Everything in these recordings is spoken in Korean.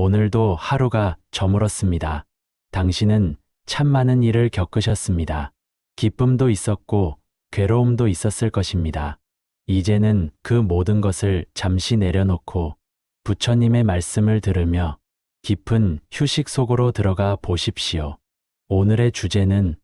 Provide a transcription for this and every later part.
오늘도 하루가 저물었습니다. 당신은 참 많은 일을 겪으셨습니다. 기쁨도 있었고 괴로움도 있었을 것입니다. 이제는 그 모든 것을 잠시 내려놓고 부처님의 말씀을 들으며 깊은 휴식 속으로 들어가 보십시오. 오늘의 주제는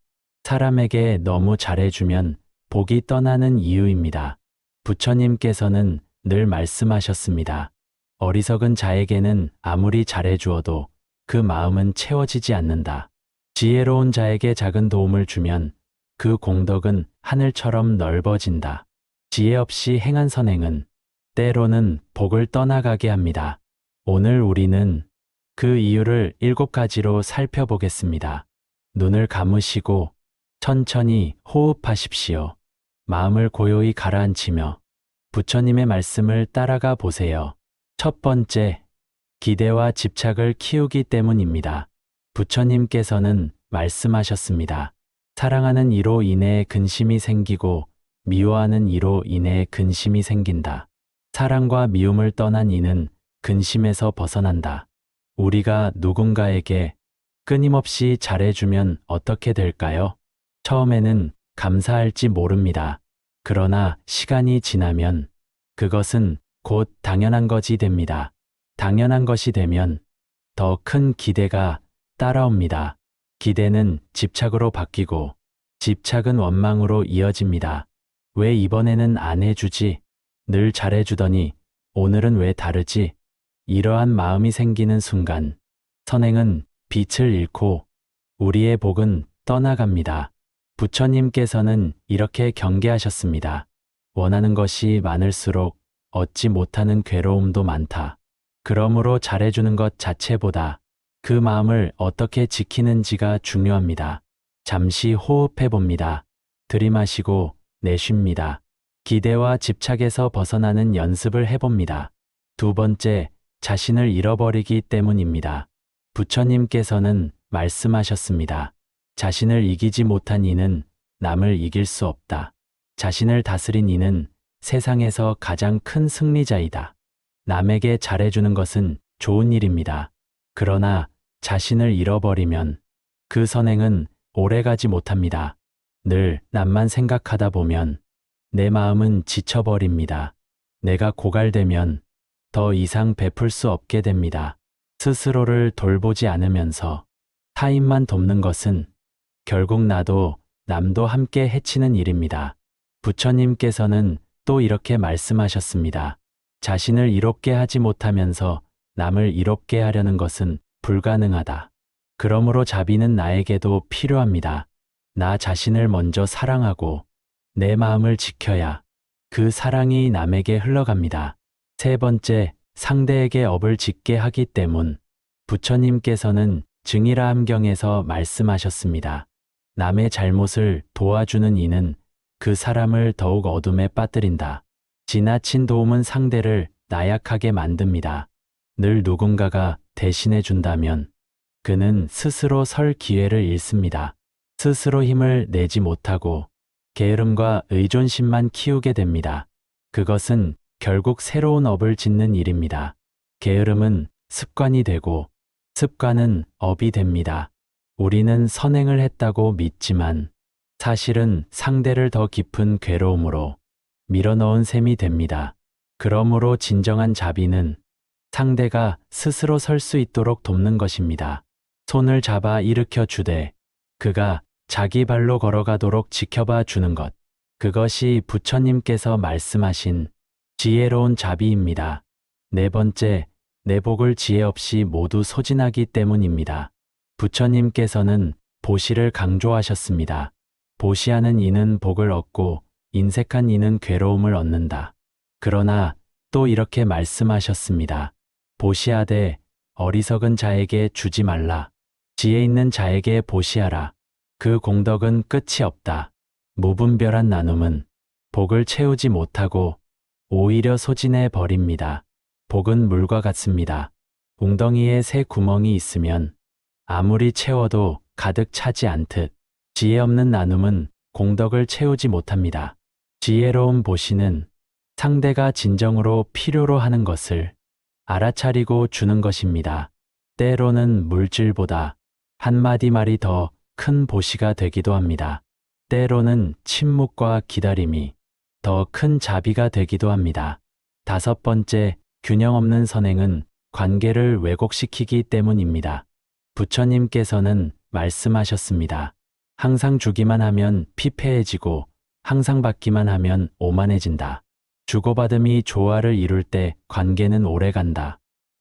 사람에게 너무 잘해주면 복이 떠나는 이유입니다. 부처님께서는 늘 말씀하셨습니다. 어리석은 자에게는 아무리 잘해주어도 그 마음은 채워지지 않는다. 지혜로운 자에게 작은 도움을 주면 그 공덕은 하늘처럼 넓어진다. 지혜 없이 행한 선행은 때로는 복을 떠나가게 합니다. 오늘 우리는 그 이유를 7가지로 살펴보겠습니다. 눈을 감으시고 천천히 호흡하십시오. 마음을 고요히 가라앉히며 부처님의 말씀을 따라가 보세요. 첫 번째, 기대와 집착을 키우기 때문입니다. 부처님께서는 말씀하셨습니다. 사랑하는 이로 인해 근심이 생기고 미워하는 이로 인해 근심이 생긴다. 사랑과 미움을 떠난 이는 근심에서 벗어난다. 우리가 누군가에게 끊임없이 잘해주면 어떻게 될까요? 처음에는 감사할지 모릅니다. 그러나 시간이 지나면 그것은 곧 당연한 것이 됩니다. 당연한 것이 되면 더 큰 기대가 따라옵니다. 기대는 집착으로 바뀌고 집착은 원망으로 이어집니다. 왜 이번에는 안 해주지? 늘 잘해주더니 오늘은 왜 다르지? 이러한 마음이 생기는 순간 선행은 빛을 잃고 우리의 복은 떠나갑니다. 부처님께서는 이렇게 경계하셨습니다. 원하는 것이 많을수록 얻지 못하는 괴로움도 많다. 그러므로 잘해주는 것 자체보다 그 마음을 어떻게 지키는지가 중요합니다. 잠시 호흡해 봅니다. 들이마시고 내쉽니다. 기대와 집착에서 벗어나는 연습을 해봅니다. 두 번째, 자신을 잃어버리기 때문입니다. 부처님께서는 말씀하셨습니다. 자신을 이기지 못한 이는 남을 이길 수 없다. 자신을 다스린 이는 세상에서 가장 큰 승리자이다. 남에게 잘해주는 것은 좋은 일입니다. 그러나 자신을 잃어버리면 그 선행은 오래가지 못합니다. 늘 남만 생각하다 보면 내 마음은 지쳐버립니다. 내가 고갈되면 더 이상 베풀 수 없게 됩니다. 스스로를 돌보지 않으면서 타인만 돕는 것은 결국 나도 남도 함께 해치는 일입니다. 부처님께서는 또 이렇게 말씀하셨습니다. 자신을 이롭게 하지 못하면서 남을 이롭게 하려는 것은 불가능하다. 그러므로 자비는 나에게도 필요합니다. 나 자신을 먼저 사랑하고 내 마음을 지켜야 그 사랑이 남에게 흘러갑니다. 세 번째, 상대에게 업을 짓게 하기 때문. 부처님께서는 증이라 함경에서 말씀하셨습니다. 남의 잘못을 도와주는 이는 그 사람을 더욱 어둠에 빠뜨린다. 지나친 도움은 상대를 나약하게 만듭니다. 늘 누군가가 대신해 준다면 그는 스스로 설 기회를 잃습니다. 스스로 힘을 내지 못하고 게으름과 의존심만 키우게 됩니다. 그것은 결국 새로운 업을 짓는 일입니다. 게으름은 습관이 되고 습관은 업이 됩니다. 우리는 선행을 했다고 믿지만 사실은 상대를 더 깊은 괴로움으로 밀어넣은 셈이 됩니다. 그러므로 진정한 자비는 상대가 스스로 설 수 있도록 돕는 것입니다. 손을 잡아 일으켜 주되 그가 자기 발로 걸어가도록 지켜봐 주는 것. 그것이 부처님께서 말씀하신 지혜로운 자비입니다. 네 번째, 내 복을 지혜 없이 모두 소진하기 때문입니다. 부처님께서는 보시를 강조하셨습니다. 보시하는 이는 복을 얻고 인색한 이는 괴로움을 얻는다. 그러나 또 이렇게 말씀하셨습니다. 보시하되 어리석은 자에게 주지 말라. 지혜 있는 자에게 보시하라. 그 공덕은 끝이 없다. 무분별한 나눔은 복을 채우지 못하고 오히려 소진해 버립니다. 복은 물과 같습니다. 웅덩이에 새 구멍이 있으면 아무리 채워도 가득 차지 않듯 지혜 없는 나눔은 공덕을 채우지 못합니다. 지혜로운 보시는 상대가 진정으로 필요로 하는 것을 알아차리고 주는 것입니다. 때로는 물질보다 한마디 말이 더 큰 보시가 되기도 합니다. 때로는 침묵과 기다림이 더 큰 자비가 되기도 합니다. 5번째, 균형 없는 선행은 관계를 왜곡시키기 때문입니다. 부처님께서는 말씀하셨습니다. 항상 주기만 하면 피폐해지고 항상 받기만 하면 오만해진다. 주고받음이 조화를 이룰 때 관계는 오래간다.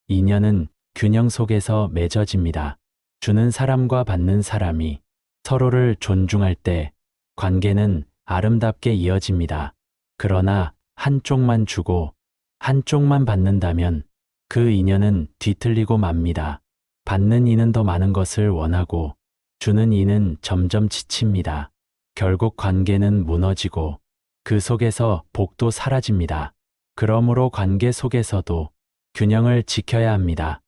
인연은 균형 속에서 맺어집니다. 주는 사람과 받는 사람이 서로를 존중할 때 관계는 아름답게 이어집니다. 그러나 한쪽만 주고 한쪽만 받는다면 그 인연은 뒤틀리고 맙니다. 받는 이는 더 많은 것을 원하고 주는 이는 점점 지칩니다. 결국 관계는 무너지고 그 속에서 복도 사라집니다. 그러므로 관계 속에서도 균형을 지켜야 합니다.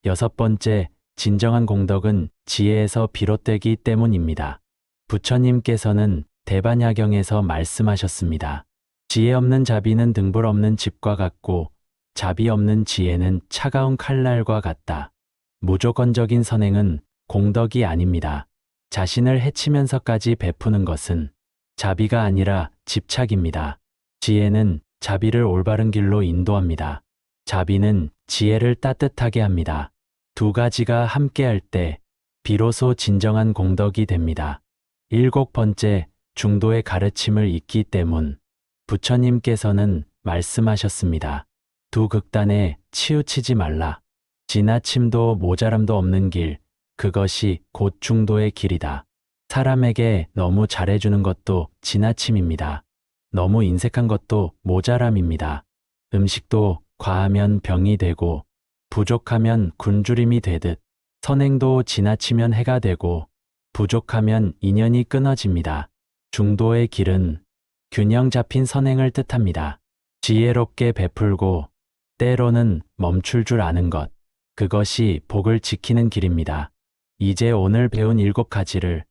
6번째, 진정한 공덕은 지혜에서 비롯되기 때문입니다. 부처님께서는 대반야경에서 말씀하셨습니다. 지혜 없는 자비는 등불 없는 집과 같고 자비 없는 지혜는 차가운 칼날과 같다. 무조건적인 선행은 공덕이 아닙니다. 자신을 해치면서까지 베푸는 것은 자비가 아니라 집착입니다. 지혜는 자비를 올바른 길로 인도합니다. 자비는 지혜를 따뜻하게 합니다. 두 가지가 함께할 때 비로소 진정한 공덕이 됩니다. 7번째, 중도의 가르침을 잊기 때문. 부처님께서는 말씀하셨습니다. 두 극단에 치우치지 말라. 지나침도 모자람도 없는 길, 그것이 곧 중도의 길이다. 사람에게 너무 잘해주는 것도 지나침입니다. 너무 인색한 것도 모자람입니다. 음식도 과하면 병이 되고 부족하면 굶주림이 되듯 선행도 지나치면 해가 되고 부족하면 인연이 끊어집니다. 중도의 길은 균형 잡힌 선행을 뜻합니다. 지혜롭게 베풀고 때로는 멈출 줄 아는 것, 그것이 복을 지키는 길입니다. 이제 오늘 배운 7가지를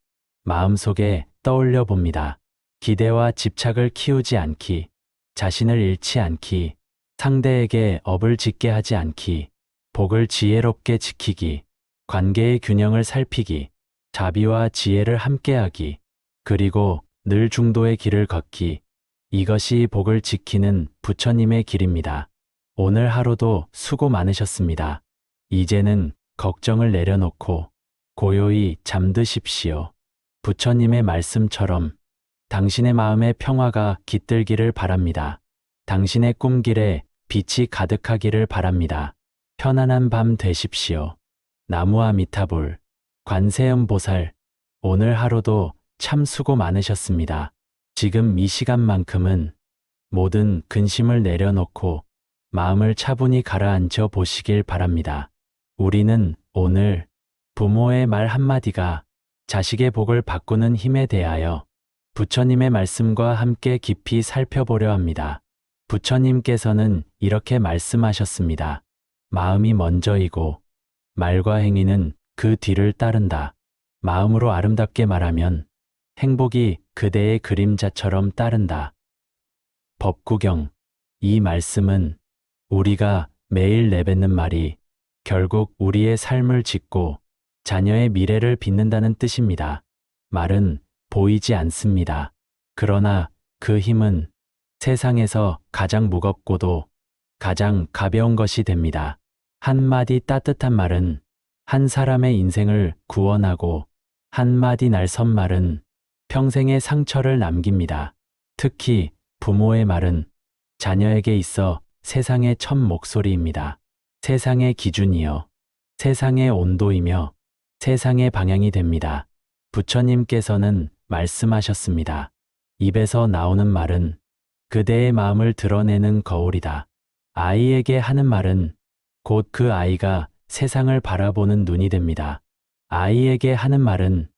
마음속에 떠올려 봅니다. 기대와 집착을 키우지 않기, 자신을 잃지 않기, 상대에게 업을 짓게 하지 않기, 복을 지혜롭게 지키기, 관계의 균형을 살피기, 자비와 지혜를 함께하기, 그리고 늘 중도의 길을 걷기. 이것이 복을 지키는 부처님의 길입니다. 오늘 하루도 수고 많으셨습니다. 이제는 걱정을 내려놓고 고요히 잠드십시오. 부처님의 말씀처럼 당신의 마음의 평화가 깃들기를 바랍니다. 당신의 꿈길에 빛이 가득하기를 바랍니다. 편안한 밤 되십시오. 나무아미타불, 관세음보살, 오늘 하루도 참 수고 많으셨습니다. 지금 이 시간만큼은 모든 근심을 내려놓고 마음을 차분히 가라앉혀 보시길 바랍니다. 우리는 오늘 부모의 말 한마디가 자식의 복을 바꾸는 힘에 대하여 부처님의 말씀과 함께 깊이 살펴보려 합니다. 부처님께서는 이렇게 말씀하셨습니다. 마음이 먼저이고 말과 행위는 그 뒤를 따른다. 마음으로 아름답게 말하면 행복이 그대의 그림자처럼 따른다. 법구경. 이 말씀은 우리가 매일 내뱉는 말이 결국 우리의 삶을 짓고 자녀의 미래를 빚는다는 뜻입니다. 말은 보이지 않습니다. 그러나 그 힘은 세상에서 가장 무겁고도 가장 가벼운 것이 됩니다. 한마디 따뜻한 말은 한 사람의 인생을 구원하고 한마디 날선 말은 평생의 상처를 남깁니다. 특히 부모의 말은 자녀에게 있어 세상의 첫 목소리입니다. 세상의 기준이요, 세상의 온도이며 세상의 방향이 됩니다. 부처님께서는 말씀하셨습니다. 입에서 나오는 말은 그대의 마음을 드러내는 거울이다. 아이에게 하는 말은 곧 그 아이가 세상을 바라보는 눈이 됩니다. 아이에게 하는 말은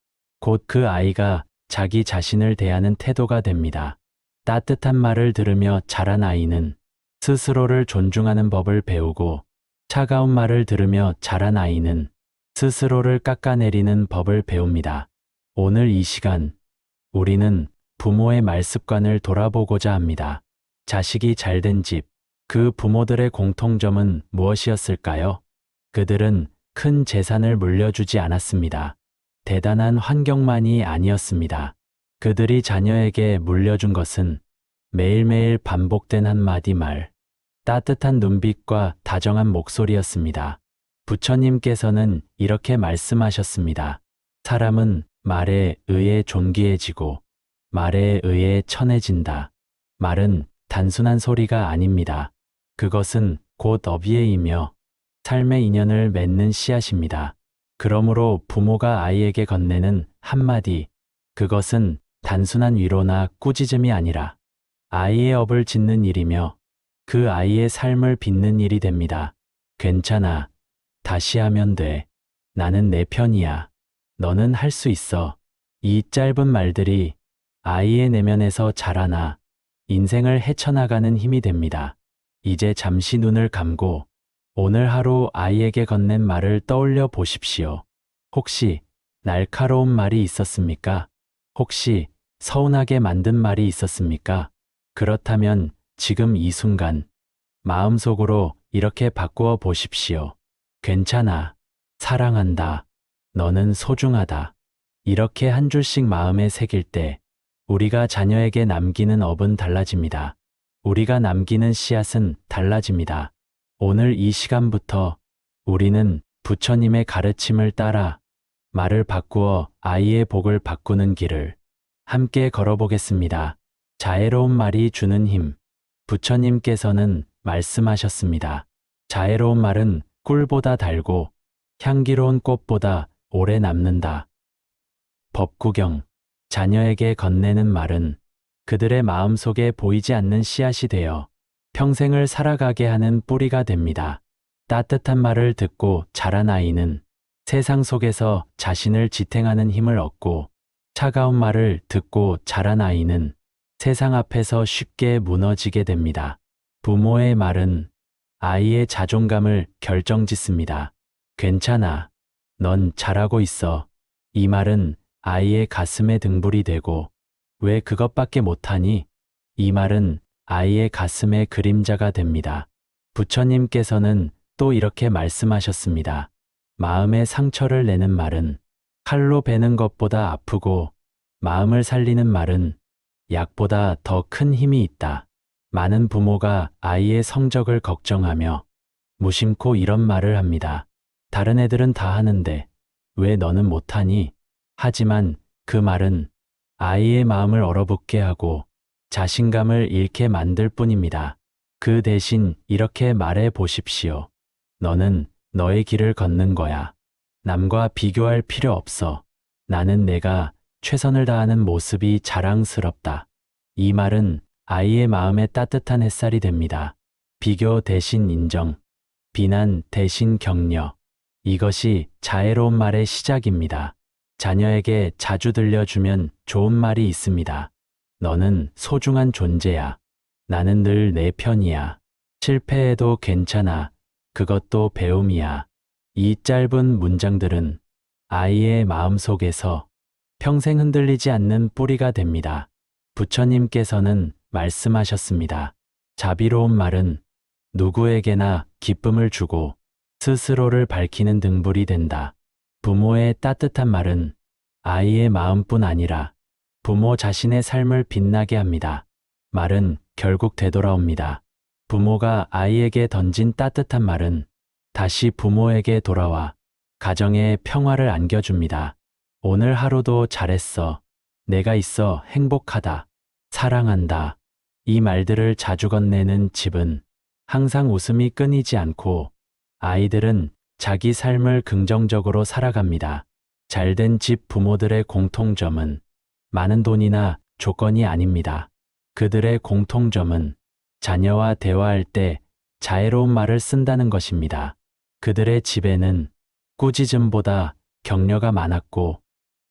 곧 그 아이가 자기 자신을 대하는 태도가 됩니다. 따뜻한 말을 들으며 자란 아이는 스스로를 존중하는 법을 배우고 차가운 말을 들으며 자란 아이는 스스로를 깎아내리는 법을 배웁니다. 오늘 이 시간 우리는 부모의 말습관을 돌아보고자 합니다. 자식이 잘된 집, 그 부모들의 공통점은 무엇이었을까요? 그들은 큰 재산을 물려주지 않았습니다. 대단한 환경만이 아니었습니다. 그들이 자녀에게 물려준 것은 매일매일 반복된 한마디 말, 따뜻한 눈빛과 다정한 목소리였습니다. 부처님께서는 이렇게 말씀하셨습니다. 사람은 말에 의해 존귀해지고 말에 의해 천해진다. 말은 단순한 소리가 아닙니다. 그것은 곧 어비에이며 삶의 인연을 맺는 씨앗입니다. 그러므로 부모가 아이에게 건네는 한마디, 그것은 단순한 위로나 꾸짖음이 아니라 아이의 업을 짓는 일이며 그 아이의 삶을 빚는 일이 됩니다. 괜찮아. 다시 하면 돼. 나는 내 편이야. 너는 할 수 있어. 이 짧은 말들이 아이의 내면에서 자라나 인생을 헤쳐나가는 힘이 됩니다. 이제 잠시 눈을 감고 오늘 하루 아이에게 건넨 말을 떠올려 보십시오. 혹시 날카로운 말이 있었습니까? 혹시 서운하게 만든 말이 있었습니까? 그렇다면 지금 이 순간 마음속으로 이렇게 바꾸어 보십시오. 괜찮아. 사랑한다. 너는 소중하다. 이렇게 한 줄씩 마음에 새길 때 우리가 자녀에게 남기는 업은 달라집니다. 우리가 남기는 씨앗은 달라집니다. 오늘 이 시간부터 우리는 부처님의 가르침을 따라 말을 바꾸어 아이의 복을 바꾸는 길을 함께 걸어보겠습니다. 자애로운 말이 주는 힘. 부처님께서는 말씀하셨습니다. 자애로운 말은 꿀보다 달고 향기로운 꽃보다 오래 남는다. 법구경. 자녀에게 건네는 말은 그들의 마음속에 보이지 않는 씨앗이 되어 평생을 살아가게 하는 뿌리가 됩니다. 따뜻한 말을 듣고 자란 아이는 세상 속에서 자신을 지탱하는 힘을 얻고, 차가운 말을 듣고 자란 아이는 세상 앞에서 쉽게 무너지게 됩니다. 부모의 말은 아이의 자존감을 결정짓습니다. 괜찮아. 넌 잘하고 있어. 이 말은 아이의 가슴에 등불이 되고, 왜 그것밖에 못하니? 이 말은 아이의 가슴에 그림자가 됩니다. 부처님께서는 또 이렇게 말씀하셨습니다. 마음의 상처를 내는 말은 칼로 베는 것보다 아프고, 마음을 살리는 말은 약보다 더 큰 힘이 있다. 많은 부모가 아이의 성적을 걱정하며 무심코 이런 말을 합니다. 다른 애들은 다 하는데 왜 너는 못하니? 하지만 그 말은 아이의 마음을 얼어붙게 하고 자신감을 잃게 만들 뿐입니다. 그 대신 이렇게 말해 보십시오. 너는 너의 길을 걷는 거야. 남과 비교할 필요 없어. 나는 내가 최선을 다하는 모습이 자랑스럽다. 이 말은 아이의 마음에 따뜻한 햇살이 됩니다. 비교 대신 인정, 비난 대신 격려. 이것이 자애로운 말의 시작입니다. 자녀에게 자주 들려주면 좋은 말이 있습니다. 너는 소중한 존재야. 나는 늘 내 편이야. 실패해도 괜찮아. 그것도 배움이야. 이 짧은 문장들은 아이의 마음속에서 평생 흔들리지 않는 뿌리가 됩니다. 부처님께서는 말씀하셨습니다. 자비로운 말은 누구에게나 기쁨을 주고 스스로를 밝히는 등불이 된다. 부모의 따뜻한 말은 아이의 마음뿐 아니라 부모 자신의 삶을 빛나게 합니다. 말은 결국 되돌아옵니다. 부모가 아이에게 던진 따뜻한 말은 다시 부모에게 돌아와 가정에 평화를 안겨줍니다. 오늘 하루도 잘했어. 내가 있어 행복하다. 사랑한다. 이 말들을 자주 건네는 집은 항상 웃음이 끊이지 않고 아이들은 자기 삶을 긍정적으로 살아갑니다. 잘된 집 부모들의 공통점은 많은 돈이나 조건이 아닙니다. 그들의 공통점은 자녀와 대화할 때 자애로운 말을 쓴다는 것입니다. 그들의 집에는 꾸짖음보다 격려가 많았고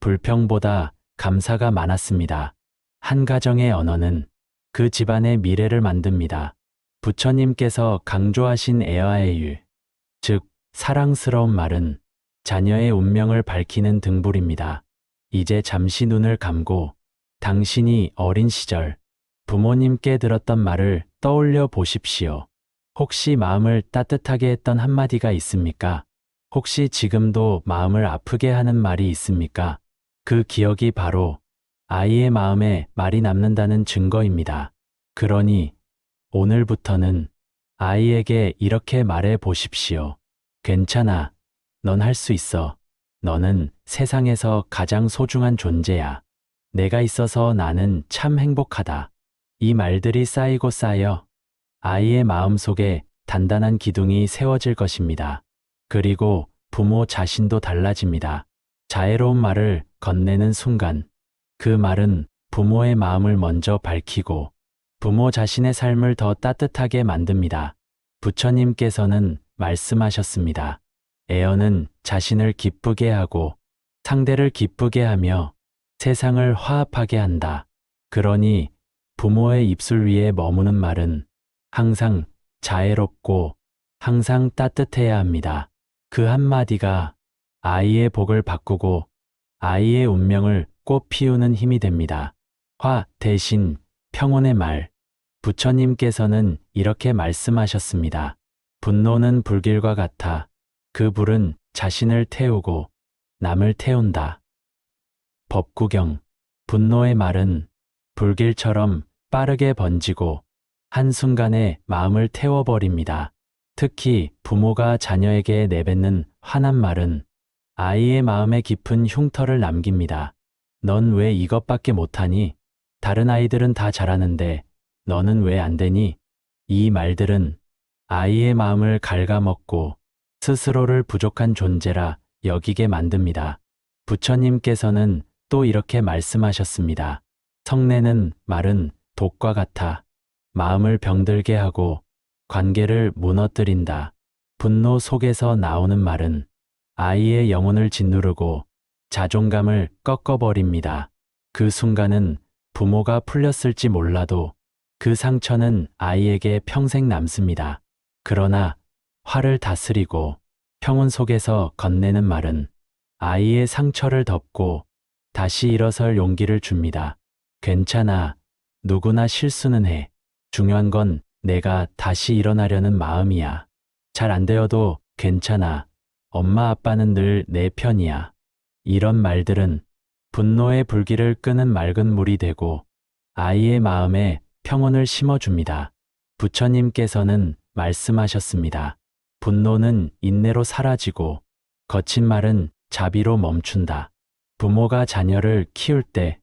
불평보다 감사가 많았습니다. 한 가정의 언어는 그 집안의 미래를 만듭니다. 부처님께서 강조하신 에아에유, 즉 사랑스러운 말은 자녀의 운명을 밝히는 등불입니다. 이제 잠시 눈을 감고 당신이 어린 시절 부모님께 들었던 말을 떠올려 보십시오. 혹시 마음을 따뜻하게 했던 한마디가 있습니까? 혹시 지금도 마음을 아프게 하는 말이 있습니까? 그 기억이 바로 아이의 마음에 말이 남는다는 증거입니다. 그러니 오늘부터는 아이에게 이렇게 말해 보십시오. 괜찮아. 넌 할 수 있어. 너는 세상에서 가장 소중한 존재야. 내가 있어서 나는 참 행복하다. 이 말들이 쌓이고 쌓여 아이의 마음 속에 단단한 기둥이 세워질 것입니다. 그리고 부모 자신도 달라집니다. 자애로운 말을 건네는 순간, 그 말은 부모의 마음을 먼저 밝히고 부모 자신의 삶을 더 따뜻하게 만듭니다. 부처님께서는 말씀하셨습니다. 애언은 자신을 기쁘게 하고 상대를 기쁘게 하며 세상을 화합하게 한다. 그러니 부모의 입술 위에 머무는 말은 항상 자애롭고 항상 따뜻해야 합니다. 그 한마디가 아이의 복을 바꾸고 아이의 운명을 꽃 피우는 힘이 됩니다. 화 대신 평온의 말. 부처님께서는 이렇게 말씀하셨습니다. 분노는 불길과 같아 그 불은 자신을 태우고 남을 태운다. 법구경. 분노의 말은 불길처럼 빠르게 번지고 한순간에 마음을 태워버립니다. 특히 부모가 자녀에게 내뱉는 화난 말은 아이의 마음에 깊은 흉터를 남깁니다. 넌 왜 이것밖에 못하니? 다른 아이들은 다 잘하는데 너는 왜 안 되니? 이 말들은 아이의 마음을 갉아먹고 스스로를 부족한 존재라 여기게 만듭니다. 부처님께서는 또 이렇게 말씀하셨습니다. 성내는 말은 독과 같아 마음을 병들게 하고 관계를 무너뜨린다. 분노 속에서 나오는 말은 아이의 영혼을 짓누르고 자존감을 꺾어버립니다. 그 순간은 부모가 풀렸을지 몰라도 그 상처는 아이에게 평생 남습니다. 그러나 화를 다스리고 평온 속에서 건네는 말은 아이의 상처를 덮고 다시 일어설 용기를 줍니다. 괜찮아. 누구나 실수는 해. 중요한 건 내가 다시 일어나려는 마음이야. 잘 안 되어도 괜찮아. 엄마 아빠는 늘 내 편이야. 이런 말들은 분노의 불길을 끄는 맑은 물이 되고 아이의 마음에 평온을 심어줍니다. 부처님께서는 말씀하셨습니다. 분노는 인내로 사라지고 거친 말은 자비로 멈춘다. 부모가 자녀를 키울 때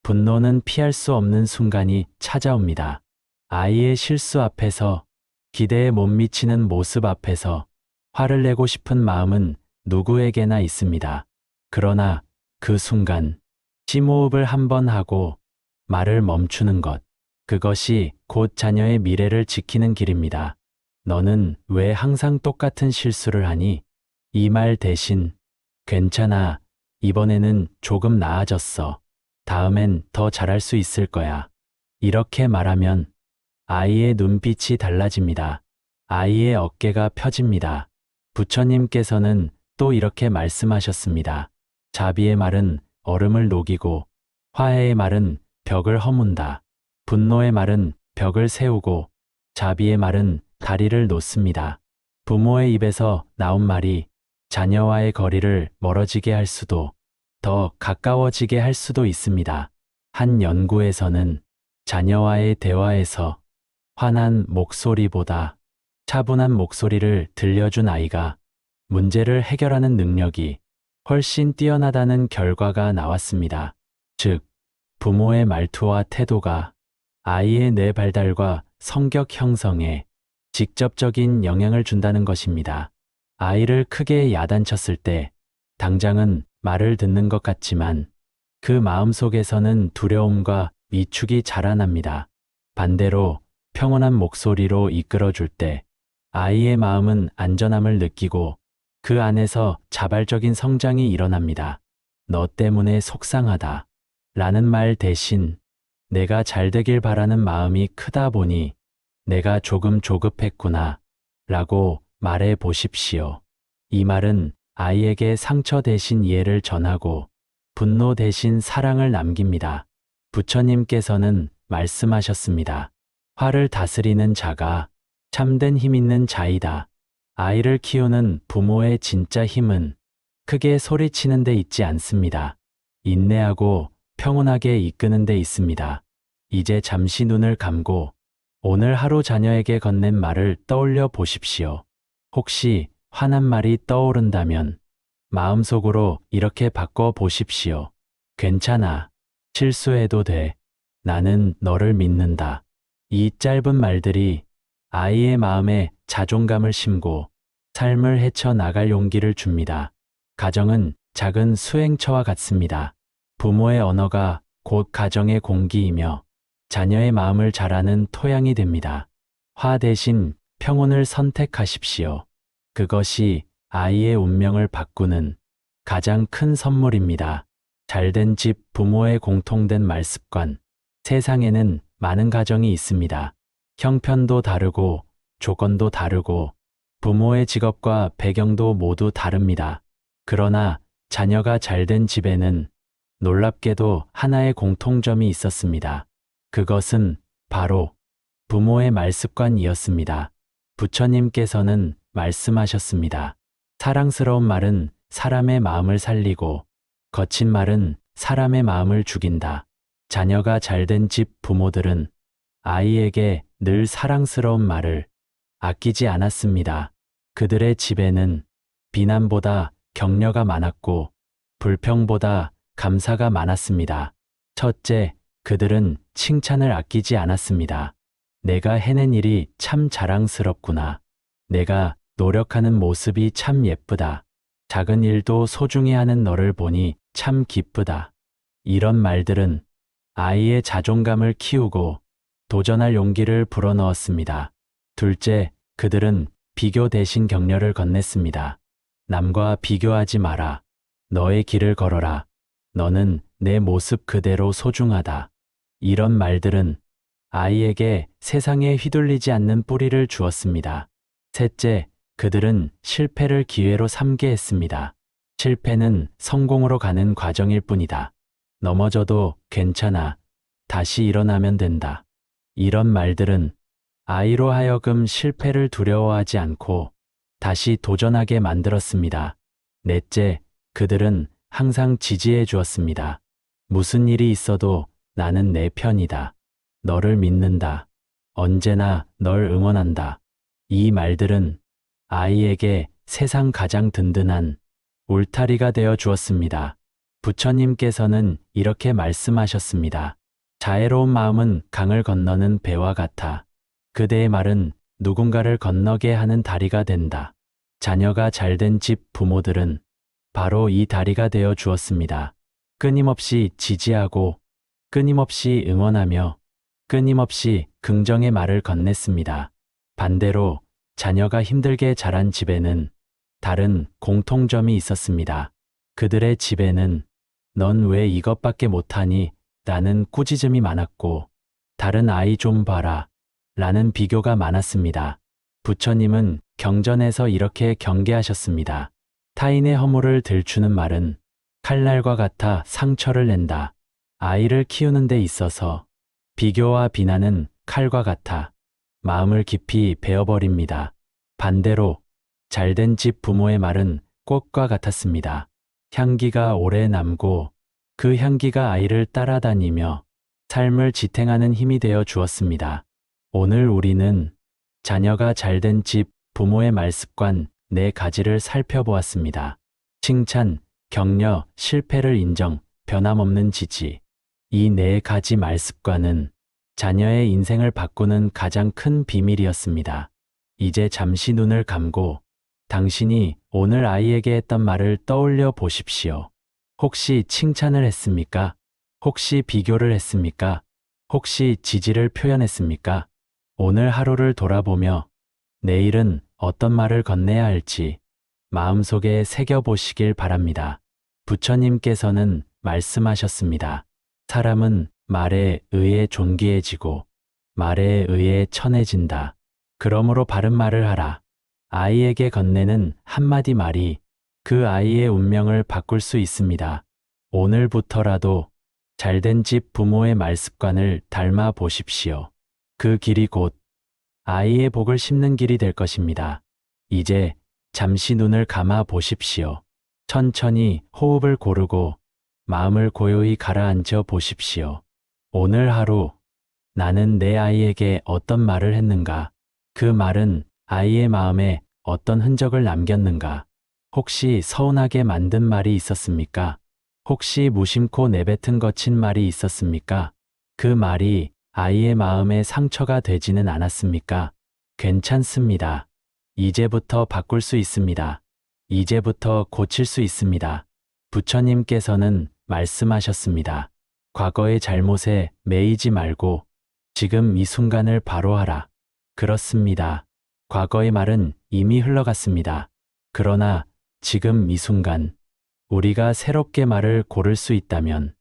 분노는 피할 수 없는 순간이 찾아옵니다. 아이의 실수 앞에서, 기대에 못 미치는 모습 앞에서 화를 내고 싶은 마음은 누구에게나 있습니다. 그러나 그 순간 심호흡을 한번 하고 말을 멈추는 것, 그것이 곧 자녀의 미래를 지키는 길입니다. 너는 왜 항상 똑같은 실수를 하니? 이 말 대신 괜찮아. 이번에는 조금 나아졌어. 다음엔 더 잘할 수 있을 거야. 이렇게 말하면 아이의 눈빛이 달라집니다. 아이의 어깨가 펴집니다. 부처님께서는 또 이렇게 말씀하셨습니다. 자비의 말은 얼음을 녹이고 화해의 말은 벽을 허문다. 분노의 말은 벽을 세우고 자비의 말은 다리를 놓습니다. 부모의 입에서 나온 말이 자녀와의 거리를 멀어지게 할 수도 더 가까워지게 할 수도 있습니다. 한 연구에서는 자녀와의 대화에서 환한 목소리보다 차분한 목소리를 들려준 아이가 문제를 해결하는 능력이 훨씬 뛰어나다는 결과가 나왔습니다. 즉, 부모의 말투와 태도가 아이의 뇌 발달과 성격 형성에 직접적인 영향을 준다는 것입니다. 아이를 크게 야단쳤을 때 당장은 말을 듣는 것 같지만 그 마음속에서는 두려움과 위축이 자라납니다. 반대로 평온한 목소리로 이끌어줄 때 아이의 마음은 안전함을 느끼고 그 안에서 자발적인 성장이 일어납니다. 너 때문에 속상하다 라는 말 대신 내가 잘 되길 바라는 마음이 크다 보니 내가 조금 조급했구나 라고 말해 보십시오. 이 말은 아이에게 상처 대신 이해를 전하고 분노 대신 사랑을 남깁니다. 부처님께서는 말씀하셨습니다. 화를 다스리는 자가 참된 힘 있는 자이다. 아이를 키우는 부모의 진짜 힘은 크게 소리치는 데 있지 않습니다. 인내하고 평온하게 이끄는 데 있습니다. 이제 잠시 눈을 감고 오늘 하루 자녀에게 건넨 말을 떠올려 보십시오. 혹시 화난 말이 떠오른다면 마음속으로 이렇게 바꿔 보십시오. 괜찮아. 실수해도 돼. 나는 너를 믿는다. 이 짧은 말들이 아이의 마음에 자존감을 심고 삶을 헤쳐나갈 용기를 줍니다. 가정은 작은 수행처와 같습니다. 부모의 언어가 곧 가정의 공기이며 자녀의 마음을 잘 아는 토양이 됩니다. 화 대신 평온을 선택하십시오. 그것이 아이의 운명을 바꾸는 가장 큰 선물입니다. 잘된 집 부모의 공통된 말습관. 세상에는 많은 가정이 있습니다. 형편도 다르고 조건도 다르고 부모의 직업과 배경도 모두 다릅니다. 그러나 자녀가 잘된 집에는 놀랍게도 하나의 공통점이 있었습니다. 그것은 바로 부모의 말습관이었습니다. 부처님께서는 말씀하셨습니다. 사랑스러운 말은 사람의 마음을 살리고 거친 말은 사람의 마음을 죽인다. 자녀가 잘된 집 부모들은 아이에게 늘 사랑스러운 말을 아끼지 않았습니다. 그들의 집에는 비난보다 격려가 많았고 불평보다 감사가 많았습니다. 첫째, 그들은 칭찬을 아끼지 않았습니다. 내가 해낸 일이 참 자랑스럽구나. 내가 노력하는 모습이 참 예쁘다. 작은 일도 소중히 하는 너를 보니 참 기쁘다. 이런 말들은 아이의 자존감을 키우고 도전할 용기를 불어넣었습니다. 둘째, 그들은 비교 대신 격려를 건넸습니다. 남과 비교하지 마라. 너의 길을 걸어라. 너는 내 모습 그대로 소중하다. 이런 말들은 아이에게 세상에 휘둘리지 않는 뿌리를 주었습니다. 셋째, 그들은 실패를 기회로 삼게 했습니다. 실패는 성공으로 가는 과정일 뿐이다. 넘어져도 괜찮아. 다시 일어나면 된다. 이런 말들은 아이로 하여금 실패를 두려워하지 않고 다시 도전하게 만들었습니다. 넷째, 그들은 항상 지지해 주었습니다. 무슨 일이 있어도 나는 내 편이다. 너를 믿는다. 언제나 널 응원한다. 이 말들은 아이에게 세상 가장 든든한 울타리가 되어 주었습니다. 부처님께서는 이렇게 말씀하셨습니다. 자애로운 마음은 강을 건너는 배와 같아. 그대의 말은 누군가를 건너게 하는 다리가 된다. 자녀가 잘된 집 부모들은 바로 이 다리가 되어 주었습니다. 끊임없이 지지하고 끊임없이 응원하며 끊임없이 긍정의 말을 건넸습니다. 반대로 자녀가 힘들게 자란 집에는 다른 공통점이 있었습니다. 그들의 집에는 넌 왜 이것밖에 못하니? 라는 꾸짖음이 많았고 다른 아이 좀 봐라 라는 비교가 많았습니다. 부처님은 경전에서 이렇게 경계하셨습니다. 타인의 허물을 들추는 말은 칼날과 같아 상처를 낸다. 아이를 키우는 데 있어서 비교와 비난은 칼과 같아 마음을 깊이 베어버립니다. 반대로 잘된 집 부모의 말은 꽃과 같았습니다. 향기가 오래 남고 그 향기가 아이를 따라다니며 삶을 지탱하는 힘이 되어 주었습니다. 오늘 우리는 자녀가 잘된 집 부모의 말습관 4가지를 살펴보았습니다. 칭찬, 격려, 실패를 인정, 변함없는 지지. 이 4가지 말습관은 자녀의 인생을 바꾸는 가장 큰 비밀이었습니다. 이제 잠시 눈을 감고 당신이 오늘 아이에게 했던 말을 떠올려 보십시오. 혹시 칭찬을 했습니까? 혹시 비교를 했습니까? 혹시 지지를 표현했습니까? 오늘 하루를 돌아보며 내일은 어떤 말을 건네야 할지 마음속에 새겨보시길 바랍니다. 부처님께서는 말씀하셨습니다. 사람은 말에 의해 존귀해지고 말에 의해 천해진다. 그러므로 바른 말을 하라. 아이에게 건네는 한마디 말이 그 아이의 운명을 바꿀 수 있습니다. 오늘부터라도 잘된 집 부모의 말습관을 닮아 보십시오. 그 길이 곧 아이의 복을 심는 길이 될 것입니다. 이제 잠시 눈을 감아 보십시오. 천천히 호흡을 고르고 마음을 고요히 가라앉혀 보십시오. 오늘 하루 나는 내 아이에게 어떤 말을 했는가? 그 말은 아이의 마음에 어떤 흔적을 남겼는가? 혹시 서운하게 만든 말이 있었습니까? 혹시 무심코 내뱉은 거친 말이 있었습니까? 그 말이 아이의 마음에 상처가 되지는 않았습니까? 괜찮습니다. 이제부터 바꿀 수 있습니다. 이제부터 고칠 수 있습니다. 부처님께서는 말씀하셨습니다. 과거의 잘못에 매이지 말고 지금 이 순간을 바로 하라. 그렇습니다. 과거의 말은 이미 흘러갔습니다. 그러나 지금 이 순간 우리가 새롭게 말을 고를 수 있다면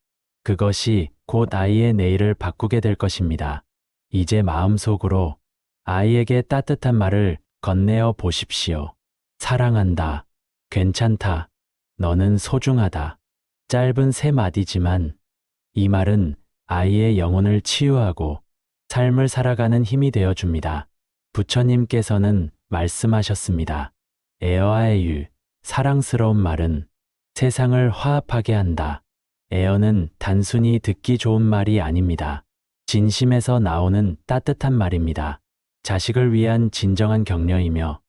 그것이 곧 아이의 내일을 바꾸게 될 것입니다. 이제 마음속으로 아이에게 따뜻한 말을 건네어 보십시오. 사랑한다. 괜찮다. 너는 소중하다. 짧은 세 마디지만 이 말은 아이의 영혼을 치유하고 삶을 살아가는 힘이 되어 줍니다. 부처님께서는 말씀하셨습니다. 에어아에유, 사랑스러운 말은 세상을 화합하게 한다. 에어는 단순히 듣기 좋은 말이 아닙니다. 진심에서 나오는 따뜻한 말입니다. 자식을 위한 진정한 격려이며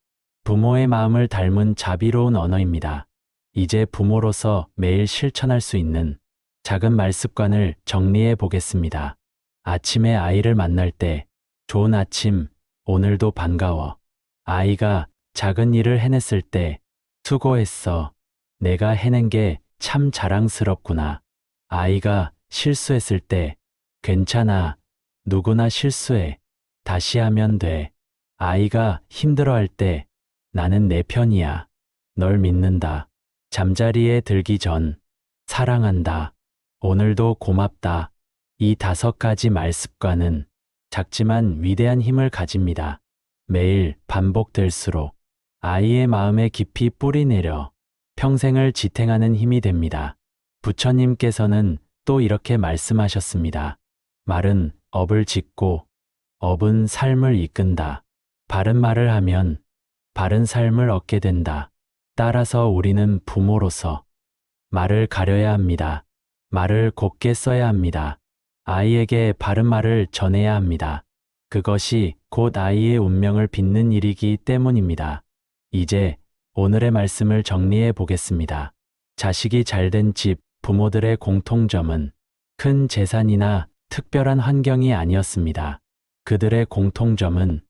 부모의 마음을 닮은 자비로운 언어입니다. 이제 부모로서 매일 실천할 수 있는 작은 말습관을 정리해 보겠습니다. 아침에 아이를 만날 때, 좋은 아침, 오늘도 반가워. 아이가 작은 일을 해냈을 때, 수고했어. 내가 해낸 게 참 자랑스럽구나. 아이가 실수했을 때, 괜찮아. 누구나 실수해. 다시 하면 돼. 아이가 힘들어할 때, 나는 내 편이야. 널 믿는다. 잠자리에 들기 전, 사랑한다. 오늘도 고맙다. 이 5가지 말습관은 작지만 위대한 힘을 가집니다. 매일 반복될수록 아이의 마음에 깊이 뿌리내려 평생을 지탱하는 힘이 됩니다. 부처님께서는 또 이렇게 말씀하셨습니다. 말은 업을 짓고 업은 삶을 이끈다. 바른 말을 하면 바른 삶을 얻게 된다. 따라서 우리는 부모로서 말을 가려야 합니다. 말을 곱게 써야 합니다. 아이에게 바른 말을 전해야 합니다. 그것이 곧 아이의 운명을 빚는 일이기 때문입니다. 이제 오늘의 말씀을 정리해 보겠습니다. 자식이 잘된 집, 부모들의 공통점은 큰 재산이나 특별한 환경이 아니었습니다. 그들의 공통점은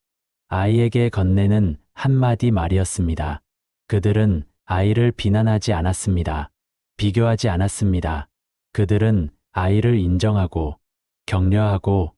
아이에게 건네는 한마디 말이었습니다. 그들은 아이를 비난하지 않았습니다. 비교하지 않았습니다. 그들은 아이를 인정하고 격려하고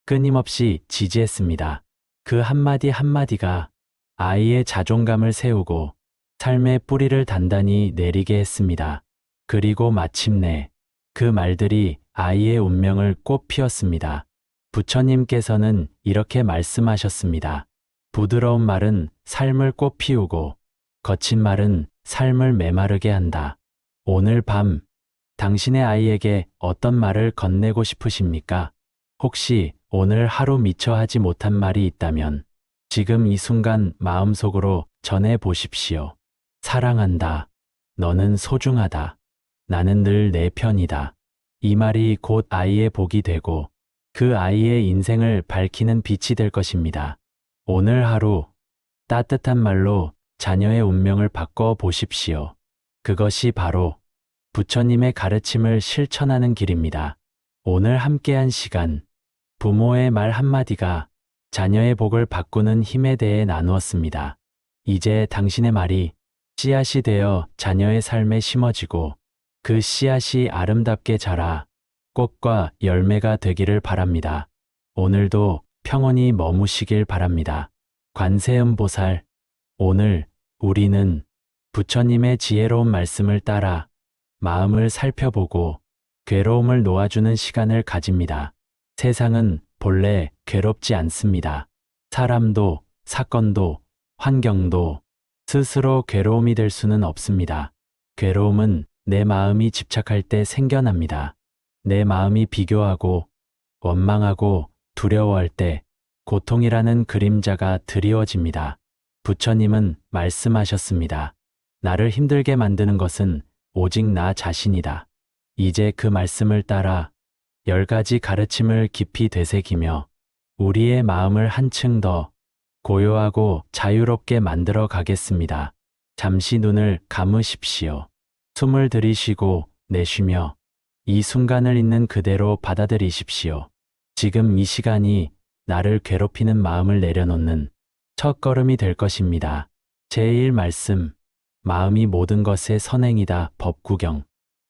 끊임없이 지지했습니다. 그 한마디 한마디가 아이의 자존감을 세우고 삶의 뿌리를 단단히 내리게 했습니다. 그리고 마침내 그 말들이 아이의 운명을 꽃 피웠습니다. 부처님께서는 이렇게 말씀하셨습니다. 부드러운 말은 삶을 꽃 피우고 거친 말은 삶을 메마르게 한다. 오늘 밤 당신의 아이에게 어떤 말을 건네고 싶으십니까? 혹시 오늘 하루 미처 하지 못한 말이 있다면 지금 이 순간 마음속으로 전해 보십시오. 사랑한다. 너는 소중하다. 나는 늘 내 편이다. 이 말이 곧 아이의 복이 되고 그 아이의 인생을 밝히는 빛이 될 것입니다. 오늘 하루 따뜻한 말로 자녀의 운명을 바꿔 보십시오. 그것이 바로 부처님의 가르침을 실천하는 길입니다. 오늘 함께한 시간, 부모의 말 한마디가 자녀의 복을 바꾸는 힘에 대해 나누었습니다. 이제 당신의 말이 씨앗이 되어 자녀의 삶에 심어지고 그 씨앗이 아름답게 자라 꽃과 열매가 되기를 바랍니다. 오늘도 평온히 머무시길 바랍니다. 관세음보살, 오늘 우리는 부처님의 지혜로운 말씀을 따라 마음을 살펴보고 괴로움을 놓아주는 시간을 가집니다. 세상은 본래 괴롭지 않습니다. 사람도, 사건도, 환경도 스스로 괴로움이 될 수는 없습니다. 괴로움은 내 마음이 집착할 때 생겨납니다. 내 마음이 비교하고 원망하고 두려워할 때 고통이라는 그림자가 드리워집니다. 부처님은 말씀하셨습니다. 나를 힘들게 만드는 것은 오직 나 자신이다. 이제 그 말씀을 따라 10가지 가르침을 깊이 되새기며 우리의 마음을 한층 더 고요하고 자유롭게 만들어 가겠습니다. 잠시 눈을 감으십시오. 숨을 들이쉬고 내쉬며 이 순간을 있는 그대로 받아들이십시오. 지금 이 시간이 나를 괴롭히는 마음을 내려놓는 첫걸음이 될 것입니다. 제1말씀, 마음이 모든 것의 선행이다. 법구경.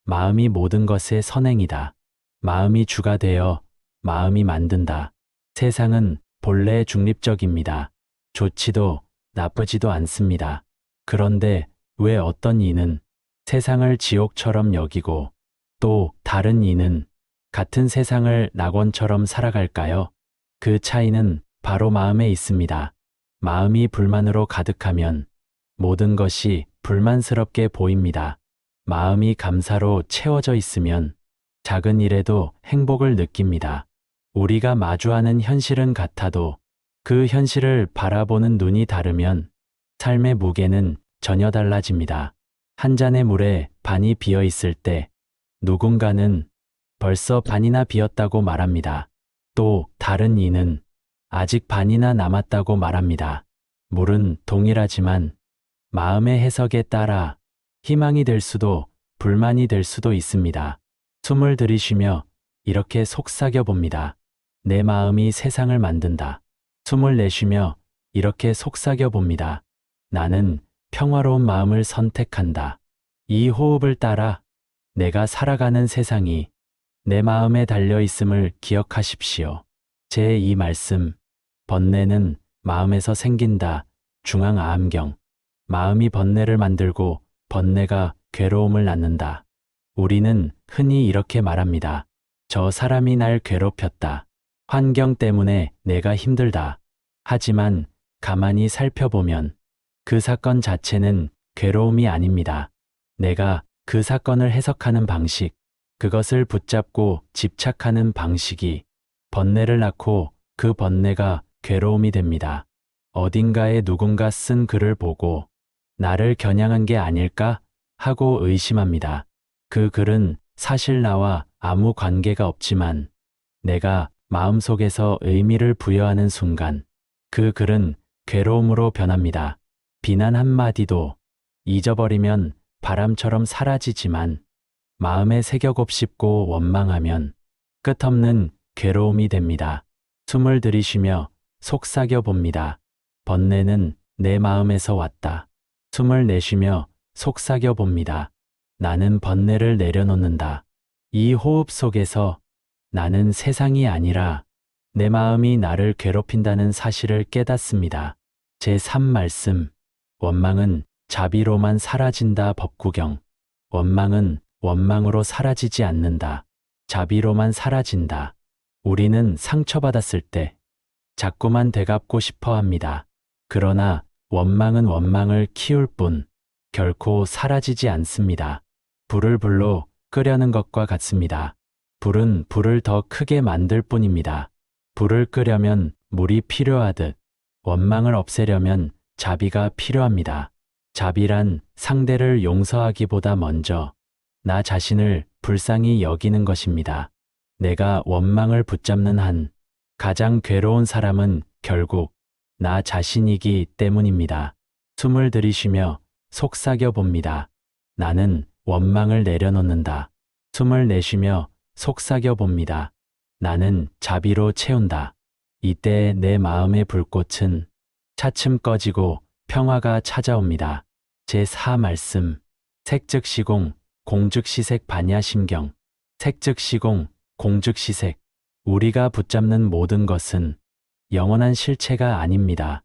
마음이 모든 것의 선행이다. 마음이 주가 되어 마음이 만든다. 세상은 본래 중립적입니다. 좋지도 나쁘지도 않습니다. 그런데 왜 어떤 이는 세상을 지옥처럼 여기고 또 다른 이는 같은 세상을 낙원처럼 살아갈까요? 그 차이는 바로 마음에 있습니다. 마음이 불만으로 가득하면 모든 것이 불만스럽게 보입니다. 마음이 감사로 채워져 있으면 작은 일에도 행복을 느낍니다. 우리가 마주하는 현실은 같아도 그 현실을 바라보는 눈이 다르면 삶의 무게는 전혀 달라집니다. 한 잔의 물에 반이 비어 있을 때 누군가는 벌써 반이나 비었다고 말합니다. 또 다른 이는 아직 반이나 남았다고 말합니다. 물은 동일하지만 마음의 해석에 따라 희망이 될 수도 불만이 될 수도 있습니다. 숨을 들이쉬며 이렇게 속삭여 봅니다. 내 마음이 세상을 만든다. 숨을 내쉬며 이렇게 속삭여 봅니다. 나는 평화로운 마음을 선택한다. 이 호흡을 따라 내가 살아가는 세상이 내 마음에 달려 있음을 기억하십시오. 제2말씀, 번뇌는 마음에서 생긴다. 중앙아함경. 마음이 번뇌를 만들고 번뇌가 괴로움을 낳는다. 우리는 흔히 이렇게 말합니다. 저 사람이 날 괴롭혔다. 환경 때문에 내가 힘들다. 하지만 가만히 살펴보면 그 사건 자체는 괴로움이 아닙니다. 내가 그 사건을 해석하는 방식, 그것을 붙잡고 집착하는 방식이 번뇌를 낳고 그 번뇌가 괴로움이 됩니다. 어딘가에 누군가 쓴 글을 보고 나를 겨냥한 게 아닐까 하고 의심합니다. 그 글은 사실 나와 아무 관계가 없지만 내가 마음속에서 의미를 부여하는 순간 그 글은 괴로움으로 변합니다. 비난 한마디도 잊어버리면 바람처럼 사라지지만 마음에 새겨곱씹고 원망하면 끝없는 괴로움이 됩니다. 숨을 들이쉬며 속삭여 봅니다. 번뇌는 내 마음에서 왔다. 숨을 내쉬며 속삭여 봅니다. 나는 번뇌를 내려놓는다. 이 호흡 속에서 나는 세상이 아니라 내 마음이 나를 괴롭힌다는 사실을 깨닫습니다. 제3말씀, 원망은 자비로만 사라진다. 법구경. 원망은 원망으로 사라지지 않는다. 자비로만 사라진다. 우리는 상처받았을 때 자꾸만 되갚고 싶어 합니다. 그러나 원망은 원망을 키울 뿐 결코 사라지지 않습니다. 불을 불로 끄려는 것과 같습니다. 불은 불을 더 크게 만들 뿐입니다. 불을 끄려면 물이 필요하듯 원망을 없애려면 자비가 필요합니다. 자비란 상대를 용서하기보다 먼저 나 자신을 불쌍히 여기는 것입니다. 내가 원망을 붙잡는 한 가장 괴로운 사람은 결국 나 자신이기 때문입니다. 숨을 들이쉬며 속삭여 봅니다. 나는 원망을 내려놓는다. 숨을 내쉬며 속삭여 봅니다. 나는 자비로 채운다. 이때 내 마음의 불꽃은 차츰 꺼지고 평화가 찾아옵니다. 제4말씀, 색즉시공, 공즉시색 반야심경. 색즉시공, 공즉시색. 우리가 붙잡는 모든 것은 영원한 실체가 아닙니다.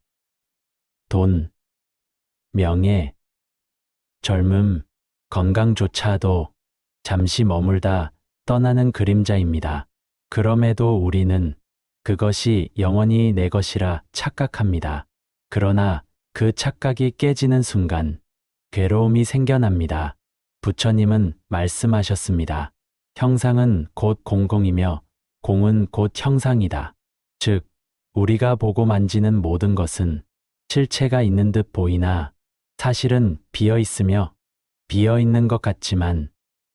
돈, 명예, 젊음, 건강조차도 잠시 머물다 떠나는 그림자입니다. 그럼에도 우리는 그것이 영원히 내 것이라 착각합니다. 그러나 그 착각이 깨지는 순간 괴로움이 생겨납니다. 부처님은 말씀하셨습니다. 형상은 곧 공공이며 공은 곧 형상이다. 즉, 우리가 보고 만지는 모든 것은 실체가 있는 듯 보이나 사실은 비어 있으며 비어 있는 것 같지만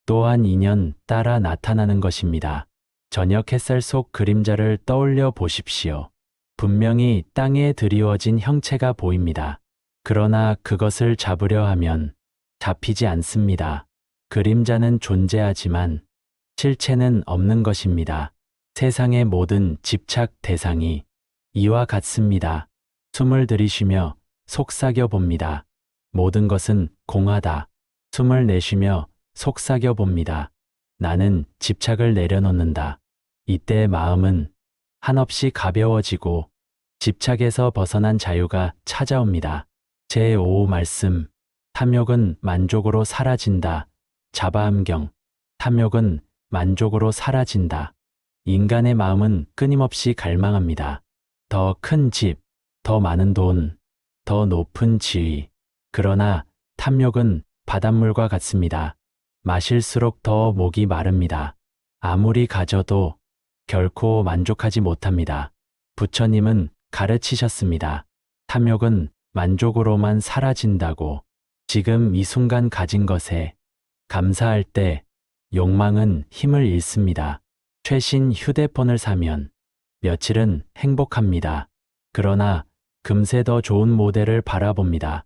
또한 인연 따라 나타나는 것입니다. 저녁 햇살 속 그림자를 떠올려 보십시오. 분명히 땅에 드리워진 형체가 보입니다. 그러나 그것을 잡으려 하면 잡히지 않습니다. 그림자는 존재하지만 실체는 없는 것입니다. 세상의 모든 집착 대상이 이와 같습니다. 숨을 들이쉬며 속삭여 봅니다. 모든 것은 공하다. 숨을 내쉬며 속삭여 봅니다. 나는 집착을 내려놓는다. 이때 마음은 한없이 가벼워지고 집착에서 벗어난 자유가 찾아옵니다. 제5 말씀. 탐욕은 만족으로 사라진다. 자바암경. 탐욕은 만족으로 사라진다. 인간의 마음은 끊임없이 갈망합니다. 더 큰 집, 더 많은 돈, 더 높은 지위. 그러나 탐욕은 바닷물과 같습니다. 마실수록 더 목이 마릅니다. 아무리 가져도 결코 만족하지 못합니다. 부처님은 가르치셨습니다. 탐욕은 만족으로만 사라진다고. 지금 이 순간 가진 것에 감사할 때 욕망은 힘을 잃습니다. 최신 휴대폰을 사면 며칠은 행복합니다. 그러나 금세 더 좋은 모델을 바라봅니다.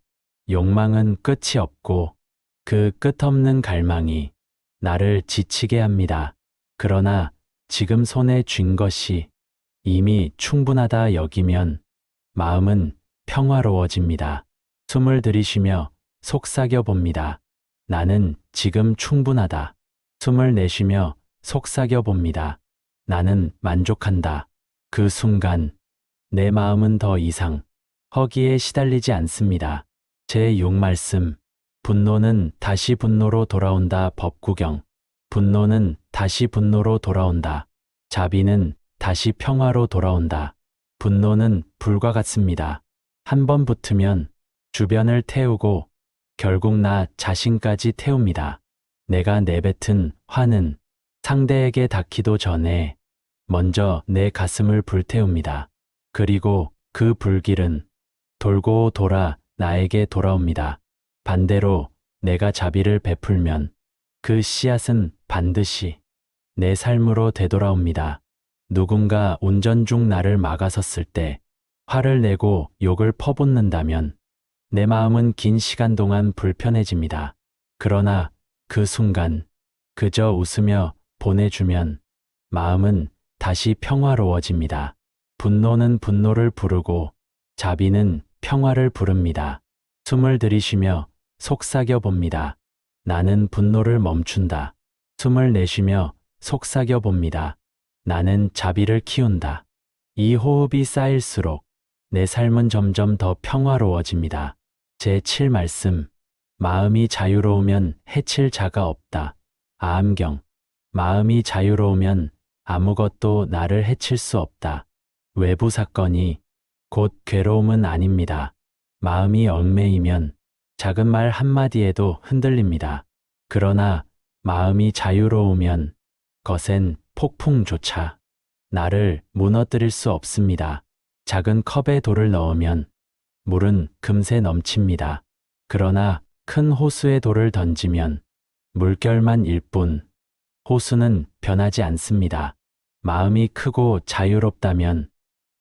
욕망은 끝이 없고 그 끝없는 갈망이 나를 지치게 합니다. 그러나 지금 손에 쥔 것이 이미 충분하다 여기면 마음은 평화로워집니다. 숨을 들이쉬며 속삭여 봅니다. 나는 지금 충분하다. 숨을 내쉬며 속삭여 봅니다. 나는 만족한다. 그 순간 내 마음은 더 이상 허기에 시달리지 않습니다. 제6 말씀. 분노는 다시 분노로 돌아온다. 법구경. 분노는 다시 분노로 돌아온다. 자비는 다시 평화로 돌아온다. 분노는 불과 같습니다. 한 번 붙으면 주변을 태우고 결국 나 자신까지 태웁니다. 내가 내뱉은 화는 상대에게 닿기도 전에 먼저 내 가슴을 불태웁니다. 그리고 그 불길은 돌고 돌아 나에게 돌아옵니다. 반대로 내가 자비를 베풀면 그 씨앗은 반드시 내 삶으로 되돌아옵니다. 누군가 운전 중 나를 막아섰을 때 화를 내고 욕을 퍼붓는다면 내 마음은 긴 시간 동안 불편해집니다. 그러나 그 순간 그저 웃으며 보내주면 마음은 다시 평화로워집니다. 분노는 분노를 부르고 자비는 평화를 부릅니다. 숨을 들이쉬며 속삭여 봅니다. 나는 분노를 멈춘다. 숨을 내쉬며 속삭여 봅니다. 나는 자비를 키운다. 이 호흡이 쌓일수록 내 삶은 점점 더 평화로워집니다. 제7 말씀. 마음이 자유로우면 해칠 자가 없다. 아함경. 마음이 자유로우면 아무것도 나를 해칠 수 없다. 외부 사건이 곧 괴로움은 아닙니다. 마음이 얽매이면 작은 말 한마디에도 흔들립니다. 그러나 마음이 자유로우면 거센 폭풍조차 나를 무너뜨릴 수 없습니다. 작은 컵에 돌을 넣으면 물은 금세 넘칩니다. 그러나 큰 호수에 돌을 던지면 물결만 일 뿐, 호수는 변하지 않습니다. 마음이 크고 자유롭다면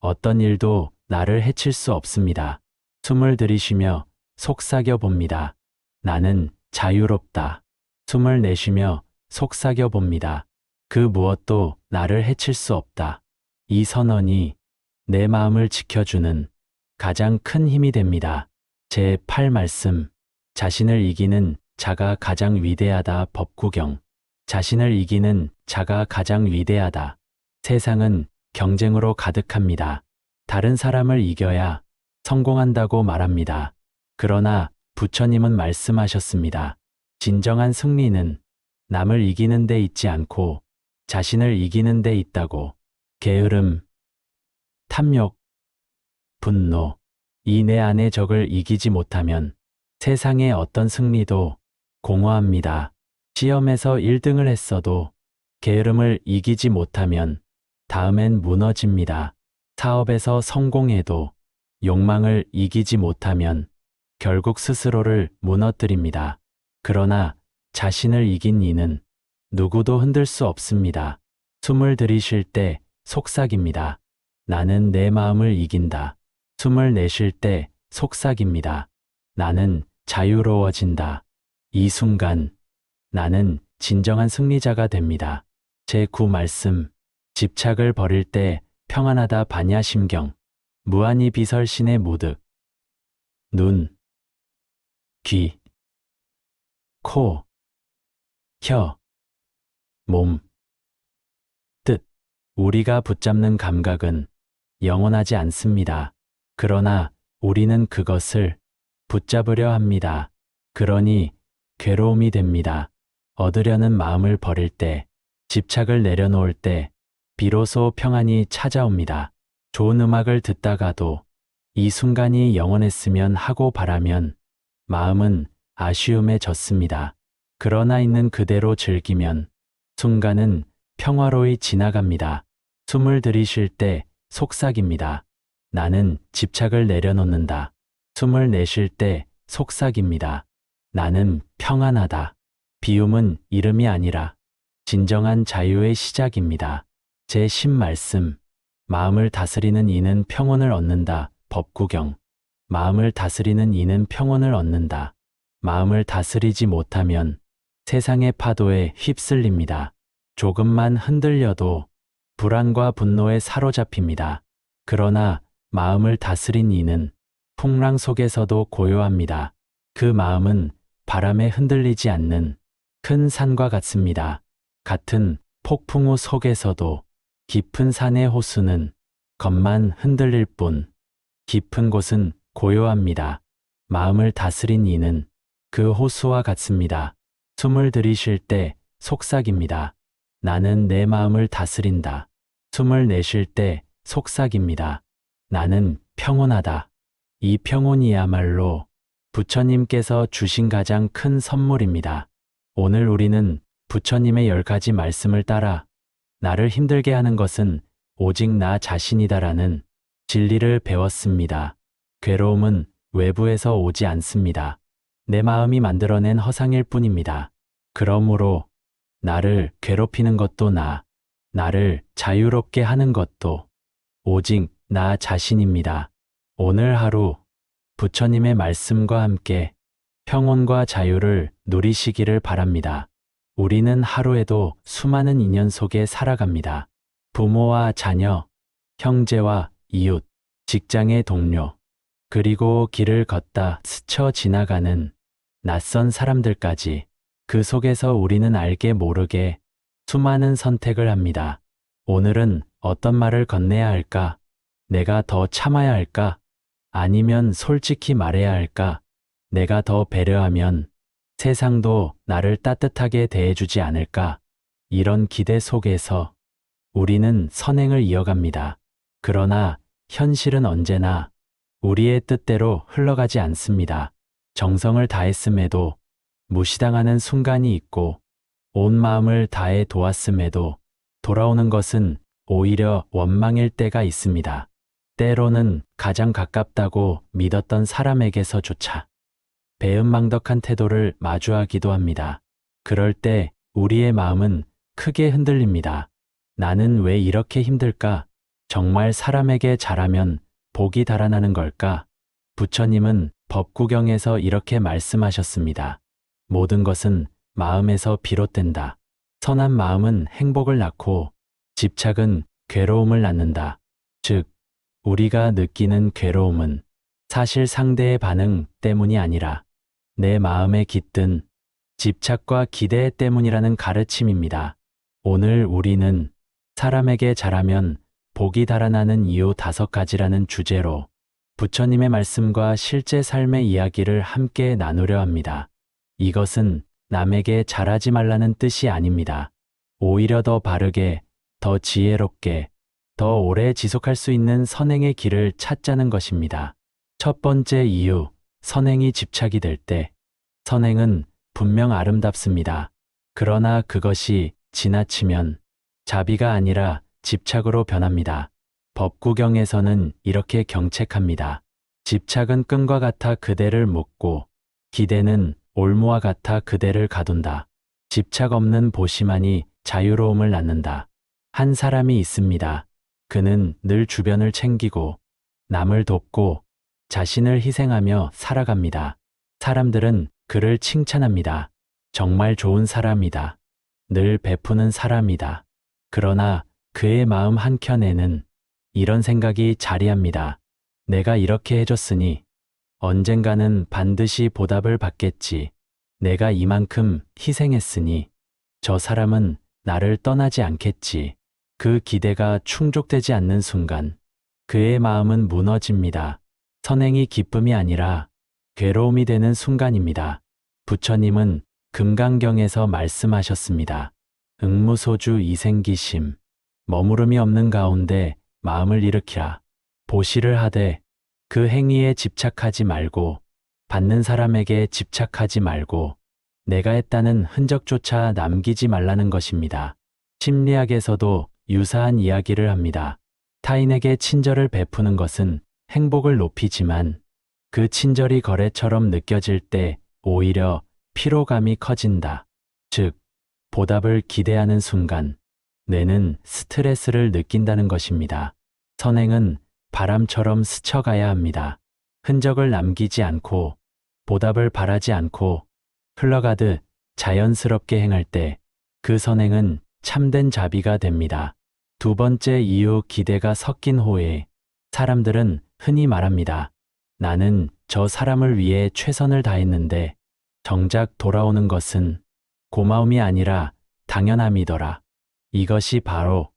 어떤 일도 나를 해칠 수 없습니다. 숨을 들이쉬며 속삭여 봅니다. 나는 자유롭다. 숨을 내쉬며 속삭여 봅니다. 그 무엇도 나를 해칠 수 없다. 이 선언이 내 마음을 지켜주는 가장 큰 힘이 됩니다. 제8 말씀. 자신을 이기는 자가 가장 위대하다. 법구경. 자신을 이기는 자가 가장 위대하다. 세상은 경쟁으로 가득합니다. 다른 사람을 이겨야 성공한다고 말합니다. 그러나 부처님은 말씀하셨습니다. 진정한 승리는 남을 이기는 데 있지 않고 자신을 이기는 데 있다고. 게으름, 탐욕, 분노, 이 내 안의 적을 이기지 못하면 세상의 어떤 승리도 공허합니다. 시험에서 1등을 했어도 게으름을 이기지 못하면 다음엔 무너집니다. 사업에서 성공해도 욕망을 이기지 못하면 결국 스스로를 무너뜨립니다. 그러나 자신을 이긴 이는 누구도 흔들 수 없습니다. 숨을 들이쉴 때 속삭입니다. 나는 내 마음을 이긴다. 숨을 내쉴 때 속삭입니다. 나는 자유로워진다. 이 순간 나는 진정한 승리자가 됩니다. 제9 말씀. 집착을 버릴 때 평안하다 반야심경. 무한히 비설신의 무득. 눈, 귀, 코, 혀, 몸, 뜻. 우리가 붙잡는 감각은 영원하지 않습니다. 그러나 우리는 그것을 붙잡으려 합니다. 그러니 괴로움이 됩니다. 얻으려는 마음을 버릴 때, 집착을 내려놓을 때, 비로소 평안이 찾아옵니다. 좋은 음악을 듣다가도 이 순간이 영원했으면 하고 바라면 마음은 아쉬움에 젖습니다. 그러나 있는 그대로 즐기면 순간은 평화로이 지나갑니다. 숨을 들이쉴 때 속삭입니다. 나는 집착을 내려놓는다. 숨을 내쉴 때 속삭입니다. 나는 평안하다. 비움은 이름이 아니라 진정한 자유의 시작입니다. 제10 말씀. 마음을 다스리는 이는 평온을 얻는다. 법구경. 마음을 다스리는 이는 평온을 얻는다. 마음을 다스리지 못하면 세상의 파도에 휩쓸립니다. 조금만 흔들려도 불안과 분노에 사로잡힙니다. 그러나 마음을 다스린 이는 풍랑 속에서도 고요합니다. 그 마음은 바람에 흔들리지 않는 큰 산과 같습니다. 같은 폭풍우 속에서도 깊은 산의 호수는 겉만 흔들릴 뿐 깊은 곳은 고요합니다. 마음을 다스린 이는 그 호수와 같습니다. 숨을 들이쉴 때 속삭입니다. 나는 내 마음을 다스린다. 숨을 내쉴 때 속삭입니다. 나는 평온하다. 이 평온이야말로 부처님께서 주신 가장 큰 선물입니다. 오늘 우리는 부처님의 10가지 말씀을 따라 나를 힘들게 하는 것은 오직 나 자신이다라는 진리를 배웠습니다. 괴로움은 외부에서 오지 않습니다. 내 마음이 만들어낸 허상일 뿐입니다. 그러므로 나를 괴롭히는 것도 나를 자유롭게 하는 것도 오직 나 자신입니다. 오늘 하루 부처님의 말씀과 함께 평온과 자유를 누리시기를 바랍니다. 우리는 하루에도 수많은 인연 속에 살아갑니다. 부모와 자녀, 형제와 이웃, 직장의 동료, 그리고 길을 걷다 스쳐 지나가는 낯선 사람들까지 그 속에서 우리는 알게 모르게 수많은 선택을 합니다. 오늘은 어떤 말을 건네야 할까? 내가 더 참아야 할까? 아니면 솔직히 말해야 할까? 내가 더 배려하면 세상도 나를 따뜻하게 대해주지 않을까? 이런 기대 속에서 우리는 선행을 이어갑니다. 그러나 현실은 언제나 우리의 뜻대로 흘러가지 않습니다. 정성을 다했음에도 무시당하는 순간이 있고 온 마음을 다해 도왔음에도 돌아오는 것은 오히려 원망일 때가 있습니다. 때로는 가장 가깝다고 믿었던 사람에게서조차 배은망덕한 태도를 마주하기도 합니다. 그럴 때 우리의 마음은 크게 흔들립니다. 나는 왜 이렇게 힘들까? 정말 사람에게 잘하면 복이 달아나는 걸까? 부처님은 법구경에서 이렇게 말씀하셨습니다. 모든 것은 마음에서 비롯된다. 선한 마음은 행복을 낳고 집착은 괴로움을 낳는다. 즉, 우리가 느끼는 괴로움은 사실 상대의 반응 때문이 아니라 내 마음에 깃든 집착과 기대 때문이라는 가르침입니다. 오늘 우리는 사람에게 잘하면 복이 달아나는 이유 5가지라는 주제로 부처님의 말씀과 실제 삶의 이야기를 함께 나누려 합니다. 이것은 남에게 잘하지 말라는 뜻이 아닙니다. 오히려 더 바르게, 더 지혜롭게, 더 오래 지속할 수 있는 선행의 길을 찾자는 것입니다. 첫 번째 이유, 선행이 집착이 될 때, 선행은 분명 아름답습니다. 그러나 그것이 지나치면 자비가 아니라 집착으로 변합니다. 법구경에서는 이렇게 경책합니다. 집착은 끈과 같아 그대를 묶고 기대는 올무와 같아 그대를 가둔다. 집착 없는 보시만이 자유로움을 낳는다. 한 사람이 있습니다. 그는 늘 주변을 챙기고 남을 돕고 자신을 희생하며 살아갑니다. 사람들은 그를 칭찬합니다. 정말 좋은 사람이다. 늘 베푸는 사람이다. 그러나 그의 마음 한켠에는 이런 생각이 자리합니다. 내가 이렇게 해줬으니 언젠가는 반드시 보답을 받겠지. 내가 이만큼 희생했으니 저 사람은 나를 떠나지 않겠지. 그 기대가 충족되지 않는 순간 그의 마음은 무너집니다. 선행이 기쁨이 아니라 괴로움이 되는 순간입니다. 부처님은 금강경에서 말씀하셨습니다. 응무소주 이생기심, 머무름이 없는 가운데 마음을 일으키라. 보시를 하되 그 행위에 집착하지 말고 받는 사람에게 집착하지 말고 내가 했다는 흔적조차 남기지 말라는 것입니다. 심리학에서도 유사한 이야기를 합니다. 타인에게 친절을 베푸는 것은 행복을 높이지만 그 친절이 거래처럼 느껴질 때 오히려 피로감이 커진다. 즉, 보답을 기대하는 순간 뇌는 스트레스를 느낀다는 것입니다. 선행은 바람처럼 스쳐가야 합니다. 흔적을 남기지 않고 보답을 바라지 않고 흘러가듯 자연스럽게 행할 때 그 선행은 참된 자비가 됩니다. 두 번째 이유, 기대가 섞인 호의. 사람들은 흔히 말합니다. 나는 저 사람을 위해 최선을 다했는데 정작 돌아오는 것은 고마움이 아니라 당연함이더라. 이것이 바로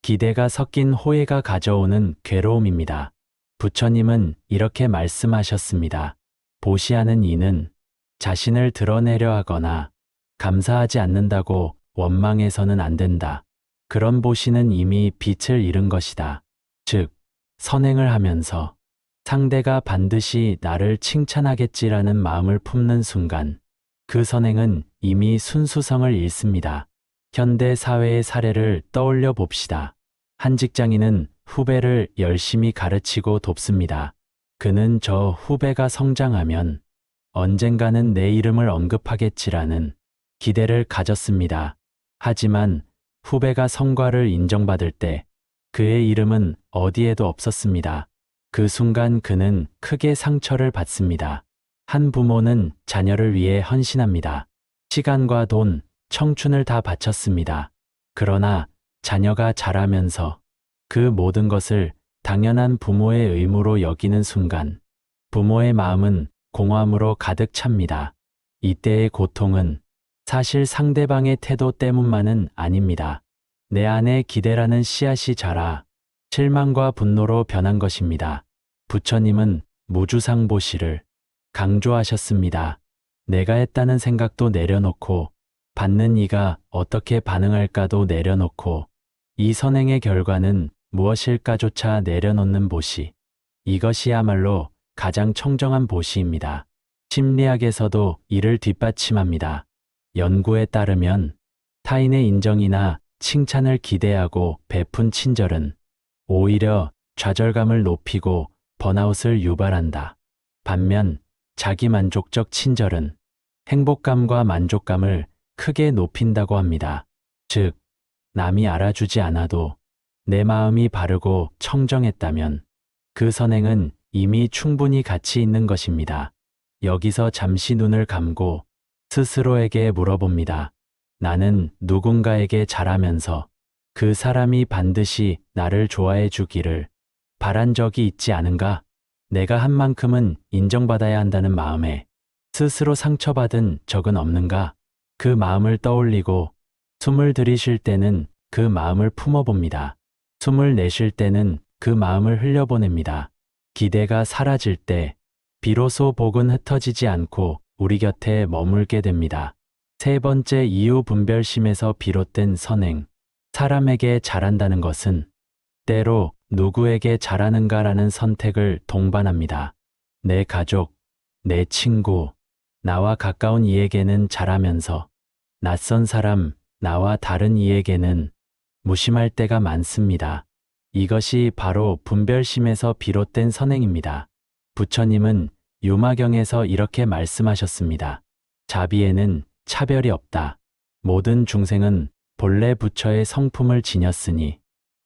기대가 섞인 호의가 가져오는 괴로움입니다. 부처님은 이렇게 말씀하셨습니다. 보시하는 이는 자신을 드러내려 하거나 감사하지 않는다고 원망해서는 안 된다. 그런 보시는 이미 빛을 잃은 것이다. 즉, 선행을 하면서 상대가 반드시 나를 칭찬하겠지라는 마음을 품는 순간 그 선행은 이미 순수성을 잃습니다. 현대 사회의 사례를 떠올려 봅시다. 한 직장인은 후배를 열심히 가르치고 돕습니다. 그는 저 후배가 성장하면 언젠가는 내 이름을 언급하겠지라는 기대를 가졌습니다. 하지만 후배가 성과를 인정받을 때 그의 이름은 어디에도 없었습니다. 그 순간 그는 크게 상처를 받습니다. 한 부모는 자녀를 위해 헌신합니다. 시간과 돈, 청춘을 다 바쳤습니다. 그러나 자녀가 자라면서 그 모든 것을 당연한 부모의 의무로 여기는 순간 부모의 마음은 공허함으로 가득 찹니다. 이때의 고통은 사실 상대방의 태도 때문만은 아닙니다. 내 안에 기대라는 씨앗이 자라 실망과 분노로 변한 것입니다. 부처님은 무주상보시를 강조하셨습니다. 내가 했다는 생각도 내려놓고 받는 이가 어떻게 반응할까도 내려놓고 이 선행의 결과는 무엇일까조차 내려놓는 보시. 이것이야말로 가장 청정한 보시입니다. 심리학에서도 이를 뒷받침합니다. 연구에 따르면 타인의 인정이나 칭찬을 기대하고 베푼 친절은 오히려 좌절감을 높이고 번아웃을 유발한다. 반면 자기 만족적 친절은 행복감과 만족감을 크게 높인다고 합니다. 즉, 남이 알아주지 않아도 내 마음이 바르고 청정했다면 그 선행은 이미 충분히 가치 있는 것입니다. 여기서 잠시 눈을 감고 스스로에게 물어봅니다. 나는 누군가에게 잘하면서 그 사람이 반드시 나를 좋아해 주기를 바란 적이 있지 않은가? 내가 한 만큼은 인정받아야 한다는 마음에 스스로 상처받은 적은 없는가? 그 마음을 떠올리고 숨을 들이쉴 때는 그 마음을 품어봅니다. 숨을 내쉴 때는 그 마음을 흘려보냅니다. 기대가 사라질 때 비로소 복은 흩어지지 않고 우리 곁에 머물게 됩니다. 세 번째 이유, 분별심에서 비롯된 선행. 사람에게 잘한다는 것은 때로 누구에게 잘하는가라는 선택을 동반합니다. 내 가족, 내 친구, 나와 가까운 이에게는 잘하면서 낯선 사람, 나와 다른 이에게는 무심할 때가 많습니다. 이것이 바로 분별심에서 비롯된 선행입니다. 부처님은 유마경에서 이렇게 말씀하셨습니다. 자비에는 차별이 없다. 모든 중생은 본래 부처의 성품을 지녔으니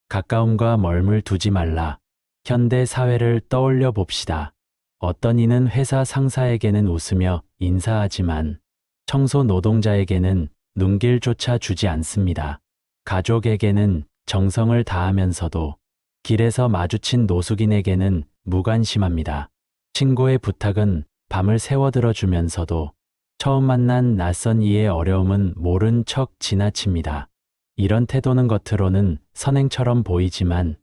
가까움과 멀음을 두지 말라. 현대 사회를 떠올려 봅시다. 어떤 이는 회사 상사에게는 웃으며 인사하지만 청소 노동자에게는 눈길조차 주지 않습니다. 가족에게는 정성을 다하면서도 길에서 마주친 노숙인에게는 무관심합니다. 친구의 부탁은 밤을 새워 들어주면서도 처음 만난 낯선 이의 어려움은 모른 척 지나칩니다. 이런 태도는 겉으로는 선행처럼 보이지만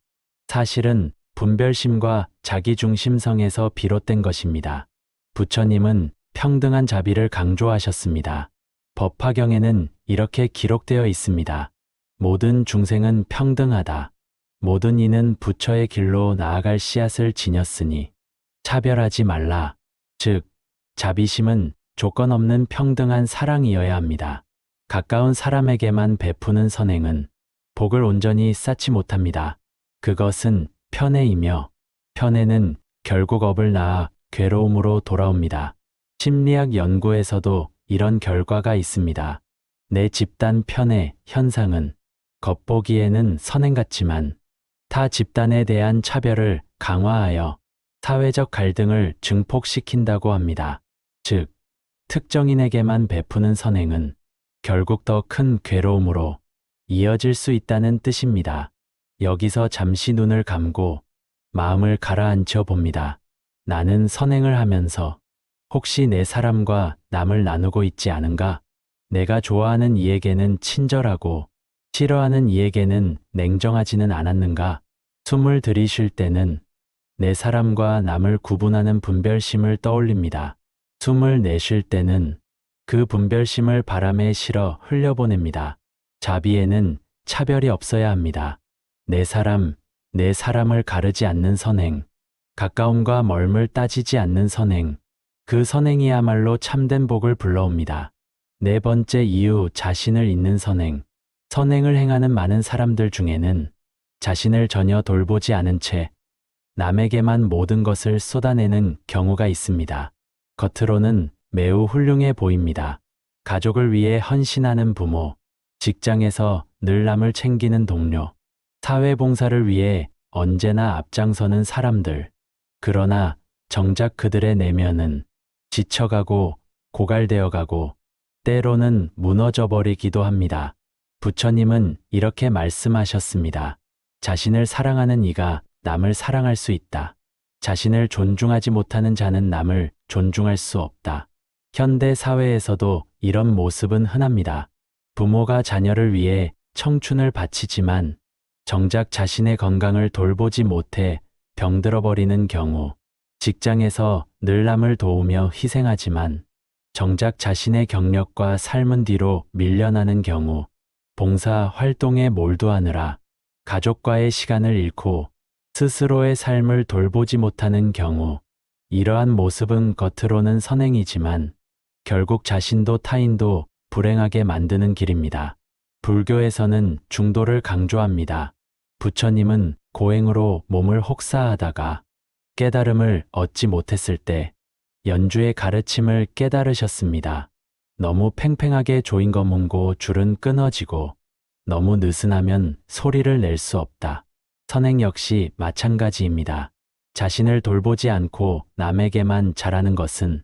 사실은 분별심과 자기중심성에서 비롯된 것입니다. 부처님은 평등한 자비를 강조하셨습니다. 법화경에는 이렇게 기록되어 있습니다. 모든 중생은 평등하다. 모든 이는 부처의 길로 나아갈 씨앗을 지녔으니 차별하지 말라. 즉, 자비심은 조건 없는 평등한 사랑이어야 합니다. 가까운 사람에게만 베푸는 선행은 복을 온전히 쌓지 못합니다. 그것은 편애이며 편애는 결국 업을 낳아 괴로움으로 돌아옵니다. 심리학 연구에서도 이런 결과가 있습니다. 내 집단 편애 현상은 겉보기에는 선행 같지만 타 집단에 대한 차별을 강화하여 사회적 갈등을 증폭시킨다고 합니다. 즉, 특정인에게만 베푸는 선행은 결국 더 큰 괴로움으로 이어질 수 있다는 뜻입니다. 여기서 잠시 눈을 감고 마음을 가라앉혀 봅니다. 나는 선행을 하면서 혹시 내 사람과 남을 나누고 있지 않은가? 내가 좋아하는 이에게는 친절하고 싫어하는 이에게는 냉정하지는 않았는가? 숨을 들이쉴 때는 내 사람과 남을 구분하는 분별심을 떠올립니다. 숨을 내쉴 때는 그 분별심을 바람에 실어 흘려보냅니다. 자비에는 차별이 없어야 합니다. 내 사람을 가르지 않는 선행, 가까움과 멀음을 따지지 않는 선행, 그 선행이야말로 참된 복을 불러옵니다. 네 번째 이유, 자신을 잇는 선행. 선행을 행하는 많은 사람들 중에는 자신을 전혀 돌보지 않은 채 남에게만 모든 것을 쏟아내는 경우가 있습니다. 겉으로는 매우 훌륭해 보입니다. 가족을 위해 헌신하는 부모, 직장에서 늘 남을 챙기는 동료, 사회봉사를 위해 언제나 앞장서는 사람들. 그러나 정작 그들의 내면은 지쳐가고 고갈되어가고 때로는 무너져버리기도 합니다. 부처님은 이렇게 말씀하셨습니다. 자신을 사랑하는 이가 남을 사랑할 수 있다. 자신을 존중하지 못하는 자는 남을 존중할 수 없다. 현대 사회에서도 이런 모습은 흔합니다. 부모가 자녀를 위해 청춘을 바치지만 정작 자신의 건강을 돌보지 못해 병들어버리는 경우, 직장에서 늘 남을 도우며 희생하지만 정작 자신의 경력과 삶은 뒤로 밀려나는 경우, 봉사 활동에 몰두하느라 가족과의 시간을 잃고 스스로의 삶을 돌보지 못하는 경우, 이러한 모습은 겉으로는 선행이지만 결국 자신도 타인도 불행하게 만드는 길입니다. 불교에서는 중도를 강조합니다. 부처님은 고행으로 몸을 혹사하다가 깨달음을 얻지 못했을 때 연주의 가르침을 깨달으셨습니다. 너무 팽팽하게 조인 거문고 줄은 끊어지고 너무 느슨하면 소리를 낼 수 없다. 선행 역시 마찬가지입니다. 자신을 돌보지 않고 남에게만 잘하는 것은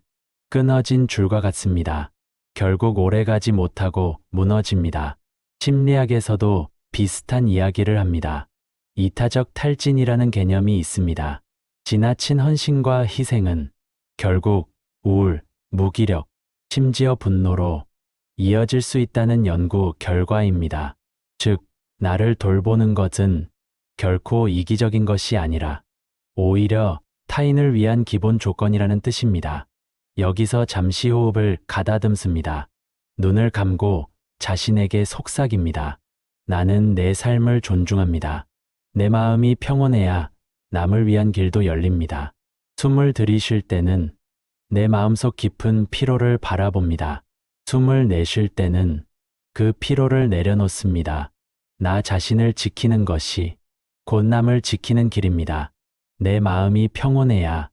끊어진 줄과 같습니다. 결국 오래가지 못하고 무너집니다. 심리학에서도 비슷한 이야기를 합니다. 이타적 탈진이라는 개념이 있습니다. 지나친 헌신과 희생은 결국 우울, 무기력, 심지어 분노로 이어질 수 있다는 연구 결과입니다. 즉, 나를 돌보는 것은 결코 이기적인 것이 아니라 오히려 타인을 위한 기본 조건이라는 뜻입니다. 여기서 잠시 호흡을 가다듬습니다. 눈을 감고 자신에게 속삭입니다. 나는 내 삶을 존중합니다. 내 마음이 평온해야 남을 위한 길도 열립니다. 숨을 들이쉴 때는 내 마음속 깊은 피로를 바라봅니다. 숨을 내쉴 때는 그 피로를 내려놓습니다. 나 자신을 지키는 것이 곧 남을 지키는 길입니다. 내 마음이 평온해야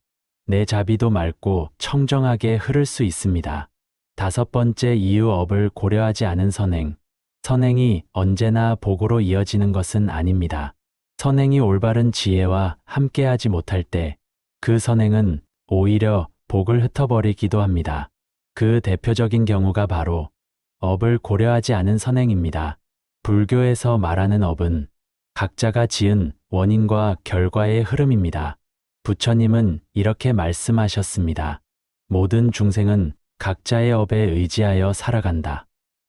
내 자비도 맑고 청정하게 흐를 수 있습니다. 다섯 번째 이유 업을 고려하지 않은 선행. 선행이 언제나 복으로 이어지는 것은 아닙니다. 선행이 올바른 지혜와 함께하지 못할 때 그 선행은 오히려 복을 흩어버리기도 합니다. 그 대표적인 경우가 바로 업을 고려하지 않은 선행입니다. 불교에서 말하는 업은 각자가 지은 원인과 결과의 흐름입니다. 부처님은 이렇게 말씀하셨습니다. 모든 중생은 각자의 업에 의지하여 살아간다.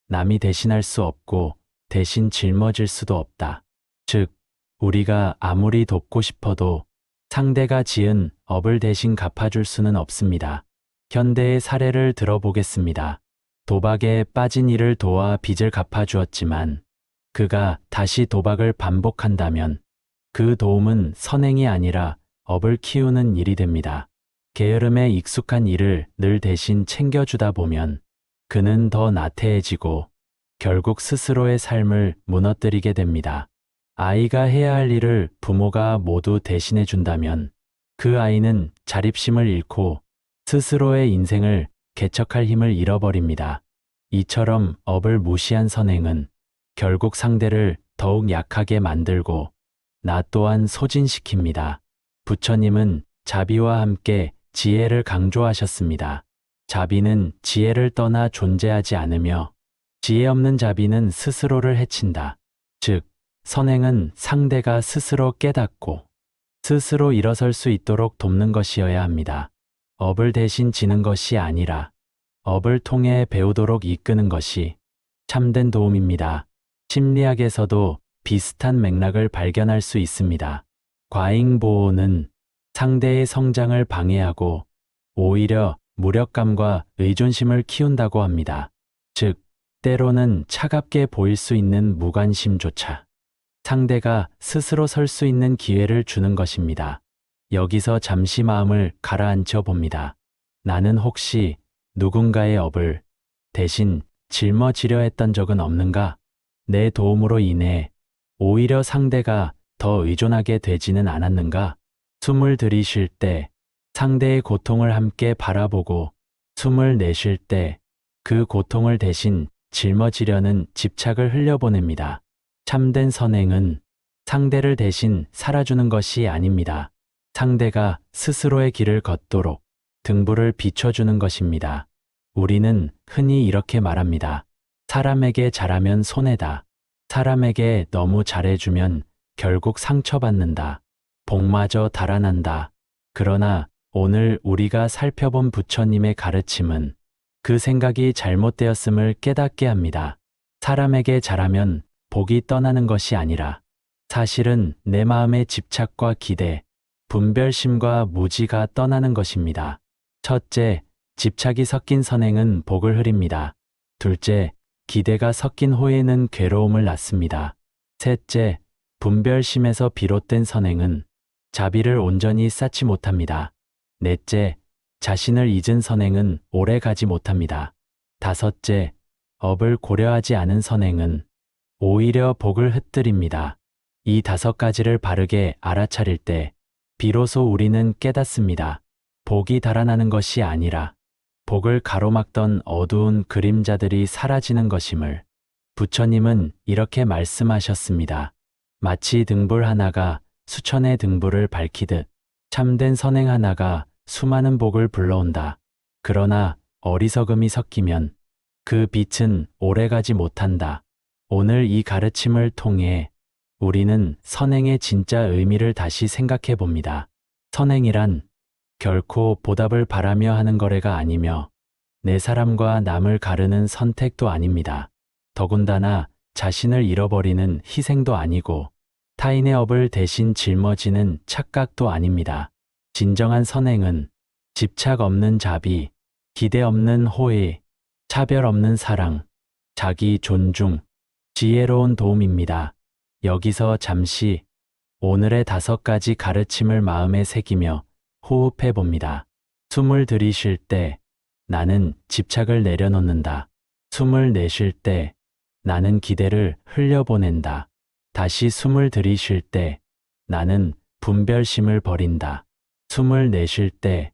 남이 대신할 수 없고 대신 짊어질 수도 없다. 즉, 우리가 아무리 돕고 싶어도 상대가 지은 업을 대신 갚아줄 수는 없습니다. 현대의 사례를 들어보겠습니다. 도박에 빠진 이를 도와 빚을 갚아주었지만 그가 다시 도박을 반복한다면 그 도움은 선행이 아니라 업을 키우는 일이 됩니다. 게으름에 익숙한 이를 늘 대신 챙겨주다 보면 그는 더 나태해지고 결국 스스로의 삶을 무너뜨리게 됩니다. 아이가 해야 할 일을 부모가 모두 대신해 준다면 그 아이는 자립심을 잃고 스스로의 인생을 개척할 힘을 잃어버립니다. 이처럼 업을 무시한 선행은 결국 상대를 더욱 약하게 만들고 나 또한 소진시킵니다. 부처님은 자비와 함께 지혜를 강조하셨습니다. 자비는 지혜를 떠나 존재하지 않으며 지혜 없는 자비는 스스로를 해친다. 즉, 선행은 상대가 스스로 깨닫고 스스로 일어설 수 있도록 돕는 것이어야 합니다. 업을 대신 지는 것이 아니라 업을 통해 배우도록 이끄는 것이 참된 도움입니다. 심리학에서도 비슷한 맥락을 발견할 수 있습니다. 과잉보호는 상대의 성장을 방해하고 오히려 무력감과 의존심을 키운다고 합니다. 즉, 때로는 차갑게 보일 수 있는 무관심조차 상대가 스스로 설 수 있는 기회를 주는 것입니다. 여기서 잠시 마음을 가라앉혀 봅니다. 나는 혹시 누군가의 업을 대신 짊어지려 했던 적은 없는가? 내 도움으로 인해 오히려 상대가 더 의존하게 되지는 않았는가? 숨을 들이쉴 때 상대의 고통을 함께 바라보고 숨을 내쉴 때 그 고통을 대신 짊어지려는 집착을 흘려보냅니다. 참된 선행은 상대를 대신 살아주는 것이 아닙니다. 상대가 스스로의 길을 걷도록 등불을 비춰주는 것입니다. 우리는 흔히 이렇게 말합니다. 사람에게 잘하면 손해다. 사람에게 너무 잘해주면 결국 상처받는다. 복마저 달아난다. 그러나 오늘 우리가 살펴본 부처님의 가르침은 그 생각이 잘못되었음을 깨닫게 합니다. 사람에게 잘하면 복이 떠나는 것이 아니라 사실은 내 마음의 집착과 기대, 분별심과 무지가 떠나는 것입니다. 첫째, 집착이 섞인 선행은 복을 흐립니다. 둘째, 기대가 섞인 호의는 괴로움을 낳습니다. 셋째, 분별심에서 비롯된 선행은 자비를 온전히 쌓지 못합니다. 넷째, 자신을 잊은 선행은 오래 가지 못합니다. 다섯째, 업을 고려하지 않은 선행은 오히려 복을 흩뜨립니다. 이 다섯 가지를 바르게 알아차릴 때 비로소 우리는 깨닫습니다. 복이 달아나는 것이 아니라 복을 가로막던 어두운 그림자들이 사라지는 것임을. 부처님은 이렇게 말씀하셨습니다. 마치 등불 하나가 수천의 등불을 밝히듯 참된 선행 하나가 수많은 복을 불러온다. 그러나 어리석음이 섞이면 그 빛은 오래가지 못한다. 오늘 이 가르침을 통해 우리는 선행의 진짜 의미를 다시 생각해 봅니다. 선행이란 결코 보답을 바라며 하는 거래가 아니며 내 사람과 남을 가르는 선택도 아닙니다. 더군다나 자신을 잃어버리는 희생도 아니고 타인의 업을 대신 짊어지는 착각도 아닙니다. 진정한 선행은 집착 없는 자비, 기대 없는 호의, 차별 없는 사랑, 자기 존중, 지혜로운 도움입니다. 여기서 잠시 오늘의 다섯 가지 가르침을 마음에 새기며 호흡해 봅니다. 숨을 들이쉴 때 나는 집착을 내려놓는다. 숨을 내쉴 때 나는 기대를 흘려보낸다. 다시 숨을 들이쉴 때 나는 분별심을 버린다. 숨을 내쉴 때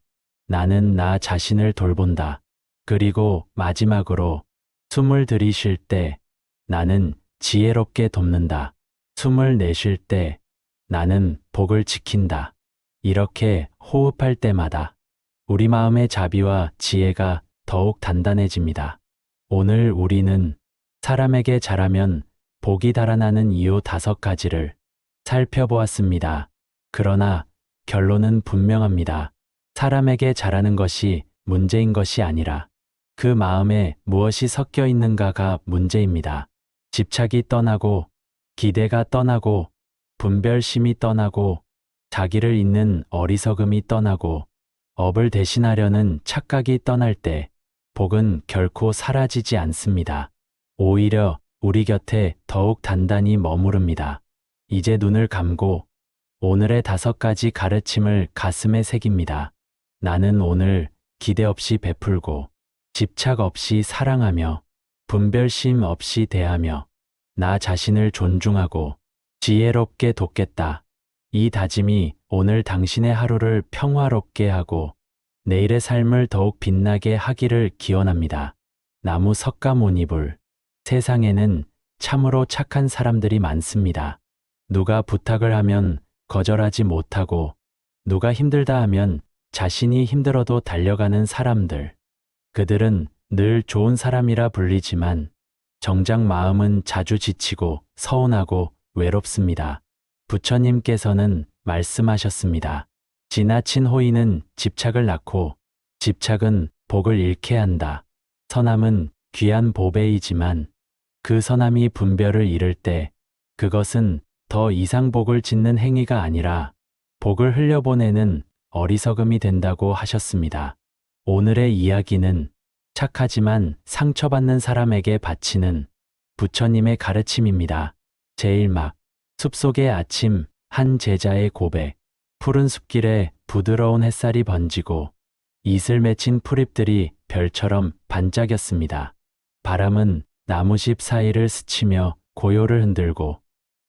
나는 나 자신을 돌본다. 그리고 마지막으로 숨을 들이쉴 때 나는 지혜롭게 돕는다. 숨을 내쉴 때 나는 복을 지킨다. 이렇게 호흡할 때마다 우리 마음의 자비와 지혜가 더욱 단단해집니다. 오늘 우리는 사람에게 잘하면 복이 달아나는 이유 5가지를 살펴보았습니다. 그러나 결론은 분명합니다. 사람에게 잘하는 것이 문제인 것이 아니라 그 마음에 무엇이 섞여 있는가가 문제입니다. 집착이 떠나고 기대가 떠나고 분별심이 떠나고 자기를 잇는 어리석음이 떠나고 업을 대신하려는 착각이 떠날 때 복은 결코 사라지지 않습니다. 오히려 우리 곁에 더욱 단단히 머무릅니다. 이제 눈을 감고 오늘의 5가지 가르침을 가슴에 새깁니다. 나는 오늘 기대 없이 베풀고 집착 없이 사랑하며 분별심 없이 대하며 나 자신을 존중하고 지혜롭게 돕겠다. 이 다짐이 오늘 당신의 하루를 평화롭게 하고 내일의 삶을 더욱 빛나게 하기를 기원합니다. 나무 석가모니불. 세상에는 참으로 착한 사람들이 많습니다. 누가 부탁을 하면 거절하지 못하고 누가 힘들다 하면 자신이 힘들어도 달려가는 사람들. 그들은 늘 좋은 사람이라 불리지만 정작 마음은 자주 지치고 서운하고 외롭습니다. 부처님께서는 말씀하셨습니다. 지나친 호의는 집착을 낳고 집착은 복을 잃게 한다. 선함은 귀한 보배이지만 그 선함이 분별을 잃을 때 그것은 더 이상 복을 짓는 행위가 아니라 복을 흘려보내는 어리석음이 된다고 하셨습니다. 오늘의 이야기는 착하지만 상처받는 사람에게 바치는 부처님의 가르침입니다. 제1막 숲속의 아침 한 제자의 고백. 푸른 숲길에 부드러운 햇살이 번지고 이슬 맺힌 풀잎들이 별처럼 반짝였습니다. 바람은 나무십 사이를 스치며 고요를 흔들고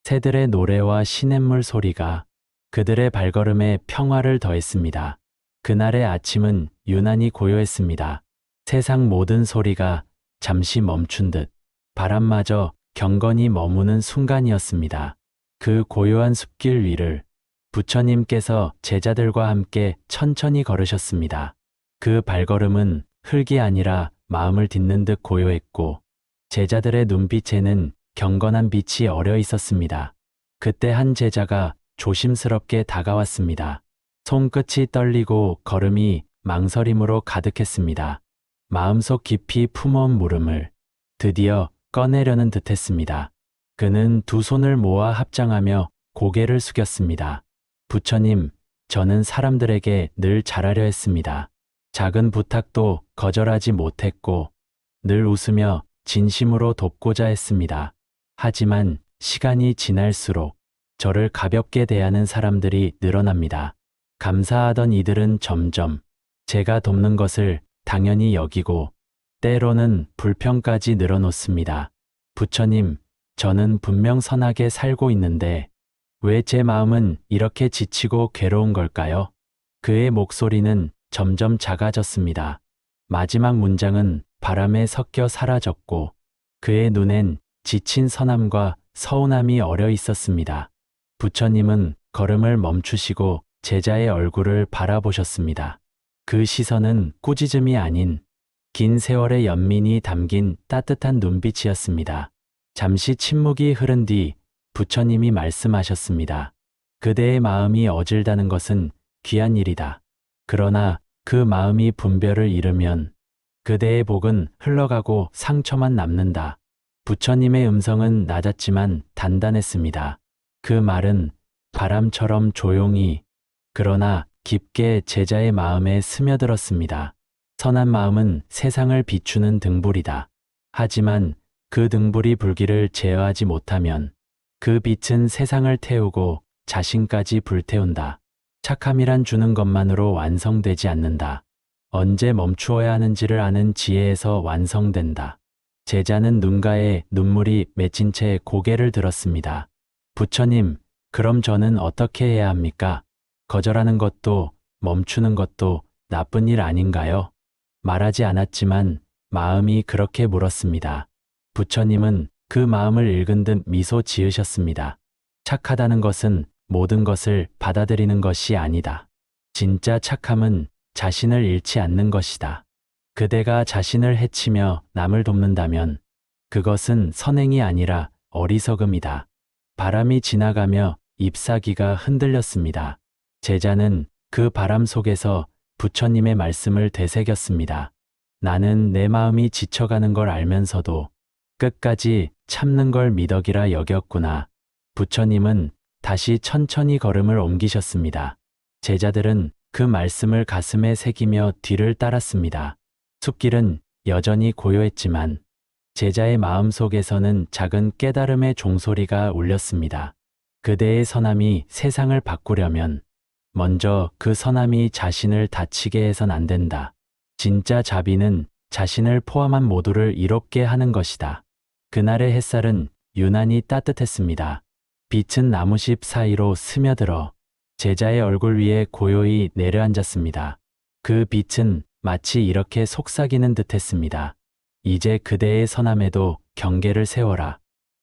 새들의 노래와 시냇물 소리가 그들의 발걸음에 평화를 더했습니다. 그날의 아침은 유난히 고요했습니다. 세상 모든 소리가 잠시 멈춘 듯 바람마저 경건히 머무는 순간이었습니다. 그 고요한 숲길 위를 부처님께서 제자들과 함께 천천히 걸으셨습니다. 그 발걸음은 흙이 아니라 마음을 딛는 듯 고요했고 제자들의 눈빛에는 경건한 빛이 어려 있었습니다. 그때 한 제자가 조심스럽게 다가왔습니다. 손끝이 떨리고 걸음이 망설임으로 가득했습니다. 마음속 깊이 품어온 물음을 드디어 꺼내려는 듯했습니다. 그는 두 손을 모아 합장하며 고개를 숙였습니다. 부처님, 저는 사람들에게 늘 잘하려 했습니다. 작은 부탁도 거절하지 못했고 늘 웃으며 진심으로 돕고자 했습니다. 하지만 시간이 지날수록 저를 가볍게 대하는 사람들이 늘어납니다. 감사하던 이들은 점점 제가 돕는 것을 당연히 여기고 때로는 불평까지 늘어놓습니다. 부처님, 저는 분명 선하게 살고 있는데 왜 제 마음은 이렇게 지치고 괴로운 걸까요? 그의 목소리는 점점 작아졌습니다. 마지막 문장은 바람에 섞여 사라졌고 그의 눈엔 지친 선함과 서운함이 어려 있었습니다. 부처님은 걸음을 멈추시고 제자의 얼굴을 바라보셨습니다. 그 시선은 꾸짖음이 아닌 긴 세월의 연민이 담긴 따뜻한 눈빛이었습니다. 잠시 침묵이 흐른 뒤 부처님이 말씀하셨습니다. 그대의 마음이 어질다는 것은 귀한 일이다. 그러나 그 마음이 분별을 잃으면 그대의 복은 흘러가고 상처만 남는다. 부처님의 음성은 낮았지만 단단했습니다. 그 말은 바람처럼 조용히 그러나 깊게 제자의 마음에 스며들었습니다. 선한 마음은 세상을 비추는 등불이다. 하지만 그 등불이 불길을 제어하지 못하면 그 빛은 세상을 태우고 자신까지 불태운다. 착함이란 주는 것만으로 완성되지 않는다. 언제 멈추어야 하는지를 아는 지혜에서 완성된다. 제자는 눈가에 눈물이 맺힌 채 고개를 들었습니다. 부처님, 그럼 저는 어떻게 해야 합니까? 거절하는 것도 멈추는 것도 나쁜 일 아닌가요? 말하지 않았지만 마음이 그렇게 물었습니다. 부처님은 그 마음을 읽은 듯 미소 지으셨습니다. 착하다는 것은 모든 것을 받아들이는 것이 아니다. 진짜 착함은 자신을 잃지 않는 것이다. 그대가 자신을 해치며 남을 돕는다면 그것은 선행이 아니라 어리석음이다. 바람이 지나가며 잎사귀가 흔들렸습니다. 제자는 그 바람 속에서 부처님의 말씀을 되새겼습니다. 나는 내 마음이 지쳐가는 걸 알면서도 끝까지 참는 걸 미덕이라 여겼구나. 부처님은 다시 천천히 걸음을 옮기셨습니다. 제자들은 그 말씀을 가슴에 새기며 뒤를 따랐습니다. 숲길은 여전히 고요했지만 제자의 마음 속에서는 작은 깨달음의 종소리가 울렸습니다. 그대의 선함이 세상을 바꾸려면 먼저 그 선함이 자신을 다치게 해선 안 된다. 진짜 자비는 자신을 포함한 모두를 이롭게 하는 것이다. 그날의 햇살은 유난히 따뜻했습니다. 빛은 나무잎 사이로 스며들어 제자의 얼굴 위에 고요히 내려앉았습니다. 그 빛은 마치 이렇게 속삭이는 듯했습니다. 이제 그대의 선함에도 경계를 세워라.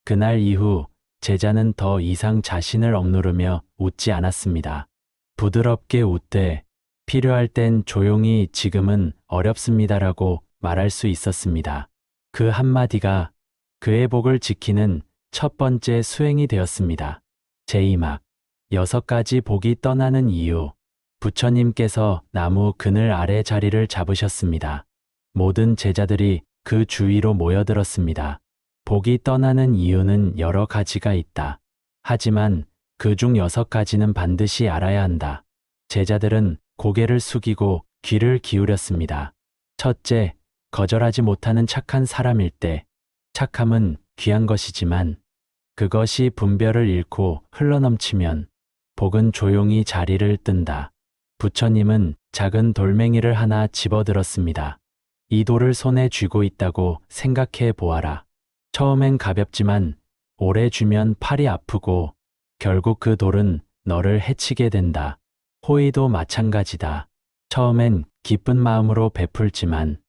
그날 이후 제자는 더 이상 자신을 억누르며 웃지 않았습니다. 부드럽게 웃되 필요할 땐 조용히 지금은 어렵습니다라고 말할 수 있었습니다. 그 한마디가 그의 복을 지키는 첫 번째 수행이 되었습니다. 제2막 6가지 복이 떠나는 이유. 부처님께서 나무 그늘 아래 자리를 잡으셨습니다. 모든 제자들이 그 주위로 모여들었습니다. 복이 떠나는 이유는 여러 가지가 있다. 하지만 그중 6가지는 반드시 알아야 한다. 제자들은 고개를 숙이고 귀를 기울였습니다. 첫째, 거절하지 못하는 착한 사람일 때. 착함은 귀한 것이지만 그것이 분별을 잃고 흘러넘치면 복은 조용히 자리를 뜬다. 부처님은 작은 돌멩이를 하나 집어들었습니다. 이 돌을 손에 쥐고 있다고 생각해 보아라. 처음엔 가볍지만 오래 쥐면 팔이 아프고 결국 그 돌은 너를 해치게 된다. 호의도 마찬가지다. 처음엔 기쁜 마음으로 베풀지만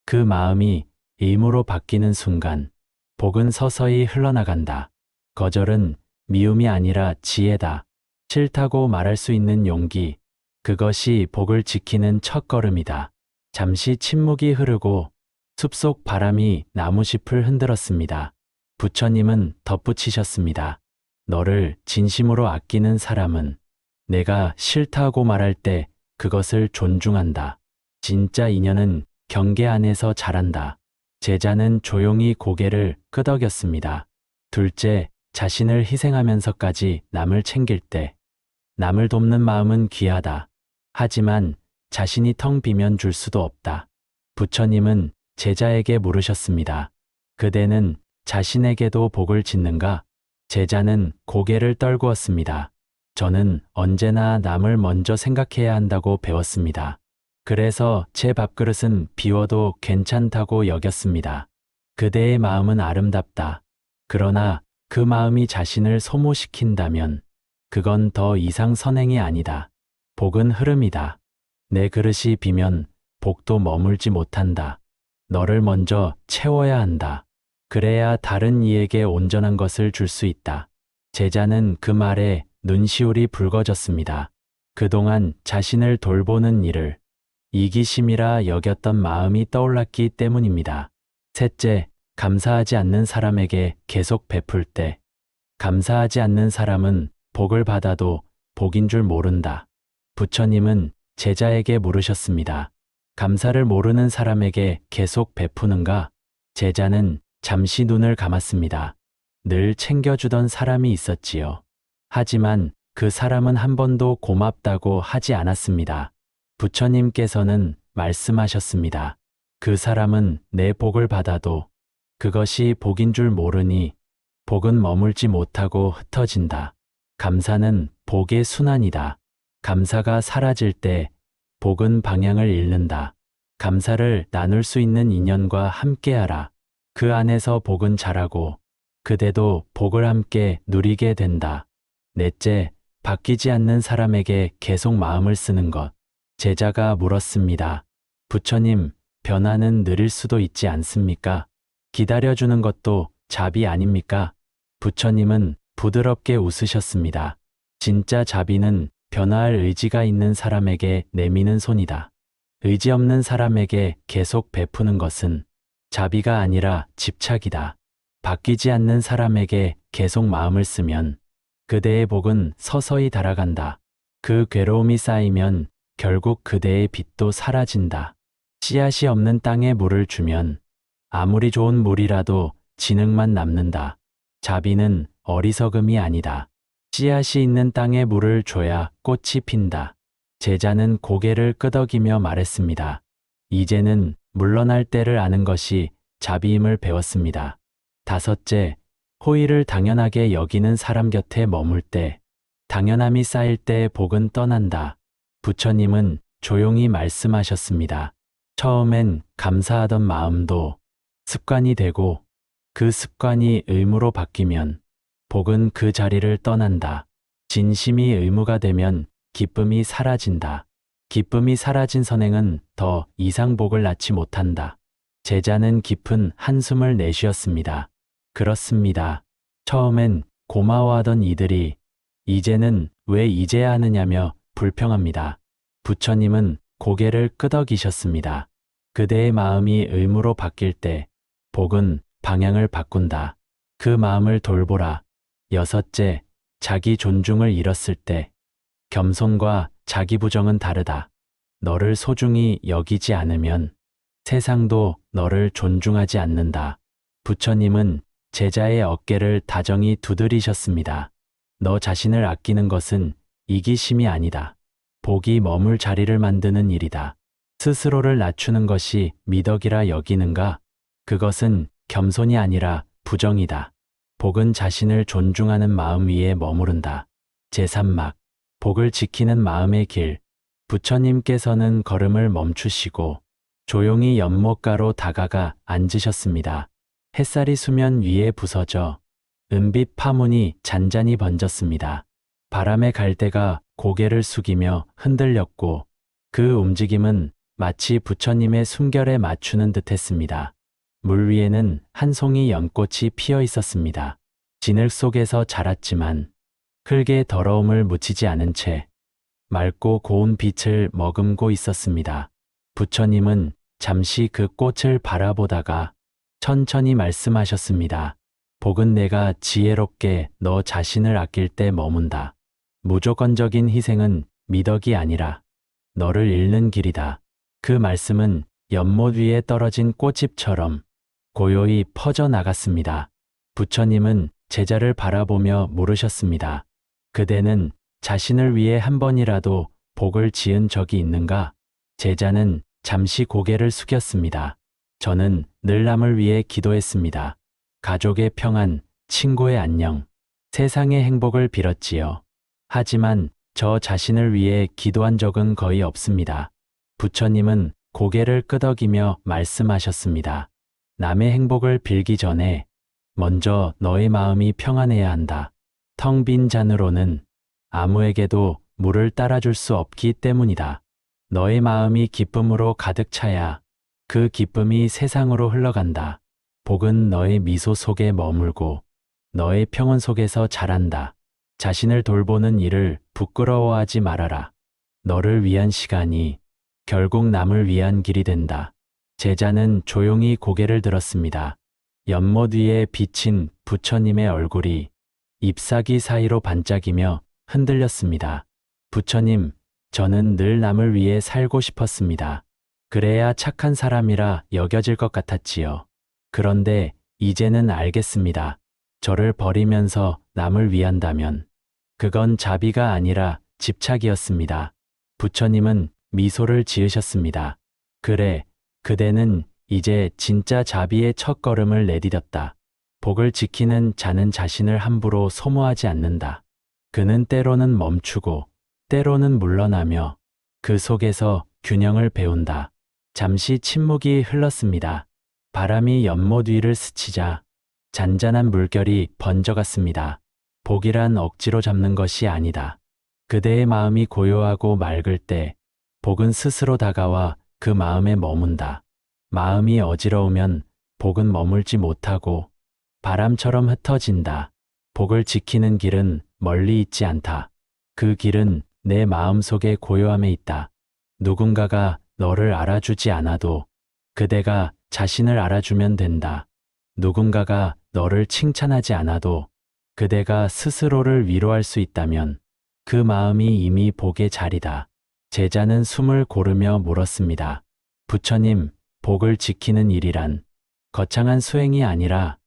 그 마음이 임무로 바뀌는 순간 복은 서서히 흘러나간다. 거절은 미움이 아니라 지혜다. 싫다고 말할 수 있는 용기. 그것이 복을 지키는 첫걸음이다. 잠시 침묵이 흐르고 숲속 바람이 나무잎을 흔들었습니다. 부처님은 덧붙이셨습니다. 너를 진심으로 아끼는 사람은 내가 싫다고 말할 때 그것을 존중한다. 진짜 인연은 경계 안에서 자란다. 제자는 조용히 고개를 끄덕였습니다. 둘째, 자신을 희생하면서까지 남을 챙길 때. 남을 돕는 마음은 귀하다. 하지만 자신이 텅 비면 줄 수도 없다. 부처님은 제자에게 물으셨습니다. 그대는 자신에게도 복을 짓는가? 제자는 고개를 떨구었습니다. 저는 언제나 남을 먼저 생각해야 한다고 배웠습니다. 그래서 제 밥그릇은 비워도 괜찮다고 여겼습니다. 그대의 마음은 아름답다. 그러나 그 마음이 자신을 소모시킨다면 그건 더 이상 선행이 아니다. 복은 흐름이다. 내 그릇이 비면 복도 머물지 못한다. 너를 먼저 채워야 한다. 그래야 다른 이에게 온전한 것을 줄 수 있다. 제자는 그 말에 눈시울이 붉어졌습니다. 그동안 자신을 돌보는 일을 이기심이라 여겼던 마음이 떠올랐기 때문입니다. 셋째, 감사하지 않는 사람에게 계속 베풀 때. 감사하지 않는 사람은 복을 받아도 복인 줄 모른다. 부처님은 제자에게 물으셨습니다. 감사를 모르는 사람에게 계속 베푸는가? 제자는 잠시 눈을 감았습니다. 늘 챙겨주던 사람이 있었지요. 하지만 그 사람은 한 번도 고맙다고 하지 않았습니다. 부처님께서는 말씀하셨습니다. 그 사람은 내 복을 받아도 그것이 복인 줄 모르니 복은 머물지 못하고 흩어진다. 감사는 복의 순환이다. 감사가 사라질 때 복은 방향을 잃는다. 감사를 나눌 수 있는 인연과 함께하라. 그 안에서 복은 자라고 그대도 복을 함께 누리게 된다. 넷째, 바뀌지 않는 사람에게 계속 마음을 쓰는 것. 제자가 물었습니다. 부처님, 변화는 느릴 수도 있지 않습니까? 기다려주는 것도 자비 아닙니까? 부처님은 부드럽게 웃으셨습니다. 진짜 자비는 변화할 의지가 있는 사람에게 내미는 손이다. 의지 없는 사람에게 계속 베푸는 것은 자비가 아니라 집착이다. 바뀌지 않는 사람에게 계속 마음을 쓰면 그대의 복은 서서히 달아간다. 그 괴로움이 쌓이면 결국 그대의 빛도 사라진다. 씨앗이 없는 땅에 물을 주면 아무리 좋은 물이라도 진흙만 남는다. 자비는 어리석음이 아니다. 씨앗이 있는 땅에 물을 줘야 꽃이 핀다. 제자는 고개를 끄덕이며 말했습니다. 이제는 물러날 때를 아는 것이 자비임을 배웠습니다. 다섯째, 호의를 당연하게 여기는 사람 곁에 머물 때, 당연함이 쌓일 때 복은 떠난다. 부처님은 조용히 말씀하셨습니다. 처음엔 감사하던 마음도 습관이 되고 그 습관이 의무로 바뀌면 복은 그 자리를 떠난다. 진심이 의무가 되면 기쁨이 사라진다. 기쁨이 사라진 선행은 더 이상 복을 낳지 못한다. 제자는 깊은 한숨을 내쉬었습니다. 그렇습니다. 처음엔 고마워하던 이들이 이제는 왜 이제야 하느냐며 불평합니다. 부처님은 고개를 끄덕이셨습니다. 그대의 마음이 의무로 바뀔 때 복은 방향을 바꾼다. 그 마음을 돌보라. 여섯째, 자기 존중을 잃었을 때 겸손과 자기 부정은 다르다. 너를 소중히 여기지 않으면 세상도 너를 존중하지 않는다. 부처님은 제자의 어깨를 다정히 두드리셨습니다. 너 자신을 아끼는 것은 이기심이 아니다. 복이 머물 자리를 만드는 일이다. 스스로를 낮추는 것이 미덕이라 여기는가? 그것은 겸손이 아니라 부정이다. 복은 자신을 존중하는 마음 위에 머무른다. 제3막, 복을 지키는 마음의 길. 부처님께서는 걸음을 멈추시고 조용히 연못가로 다가가 앉으셨습니다. 햇살이 수면 위에 부서져 은빛 파문이 잔잔히 번졌습니다. 바람의 갈대가 고개를 숙이며 흔들렸고 그 움직임은 마치 부처님의 숨결에 맞추는 듯했습니다. 물 위에는 한 송이 연꽃이 피어 있었습니다. 진흙 속에서 자랐지만 흙의 더러움을 묻히지 않은 채 맑고 고운 빛을 머금고 있었습니다. 부처님은 잠시 그 꽃을 바라보다가 천천히 말씀하셨습니다. 복은 내가 지혜롭게 너 자신을 아낄 때 머문다. 무조건적인 희생은 미덕이 아니라 너를 잃는 길이다. 그 말씀은 연못 위에 떨어진 꽃잎처럼 고요히 퍼져나갔습니다. 부처님은 제자를 바라보며 물으셨습니다. 그대는 자신을 위해 한 번이라도 복을 지은 적이 있는가? 제자는 잠시 고개를 숙였습니다. 저는 늘 남을 위해 기도했습니다. 가족의 평안, 친구의 안녕, 세상의 행복을 빌었지요. 하지만 저 자신을 위해 기도한 적은 거의 없습니다. 부처님은 고개를 끄덕이며 말씀하셨습니다. 남의 행복을 빌기 전에 먼저 너의 마음이 평안해야 한다. 텅 빈 잔으로는 아무에게도 물을 따라줄 수 없기 때문이다. 너의 마음이 기쁨으로 가득 차야 그 기쁨이 세상으로 흘러간다. 복은 너의 미소 속에 머물고 너의 평온 속에서 자란다. 자신을 돌보는 일을 부끄러워하지 말아라. 너를 위한 시간이 결국 남을 위한 길이 된다. 제자는 조용히 고개를 들었습니다. 연못 위에 비친 부처님의 얼굴이 잎사귀 사이로 반짝이며 흔들렸습니다. 부처님, 저는 늘 남을 위해 살고 싶었습니다. 그래야 착한 사람이라 여겨질 것 같았지요. 그런데 이제는 알겠습니다. 저를 버리면서 남을 위한다면 그건 자비가 아니라 집착이었습니다. 부처님은 미소를 지으셨습니다. 그래, 그대는 이제 진짜 자비의 첫걸음을 내디뎠다. 복을 지키는 자는 자신을 함부로 소모하지 않는다. 그는 때로는 멈추고 때로는 물러나며 그 속에서 균형을 배운다. 잠시 침묵이 흘렀습니다. 바람이 연못 위를 스치자 잔잔한 물결이 번져갔습니다. 복이란 억지로 잡는 것이 아니다. 그대의 마음이 고요하고 맑을 때 복은 스스로 다가와 그 마음에 머문다. 마음이 어지러우면 복은 머물지 못하고 바람처럼 흩어진다. 복을 지키는 길은 멀리 있지 않다. 그 길은 내 마음 속의 고요함에 있다. 누군가가 너를 알아주지 않아도 그대가 자신을 알아주면 된다. 누군가가 너를 칭찬하지 않아도 그대가 스스로를 위로할 수 있다면 그 마음이 이미 복의 자리다. 제자는 숨을 고르며 물었습니다. 부처님, 복을 지키는 일이란 거창한 수행이 아니라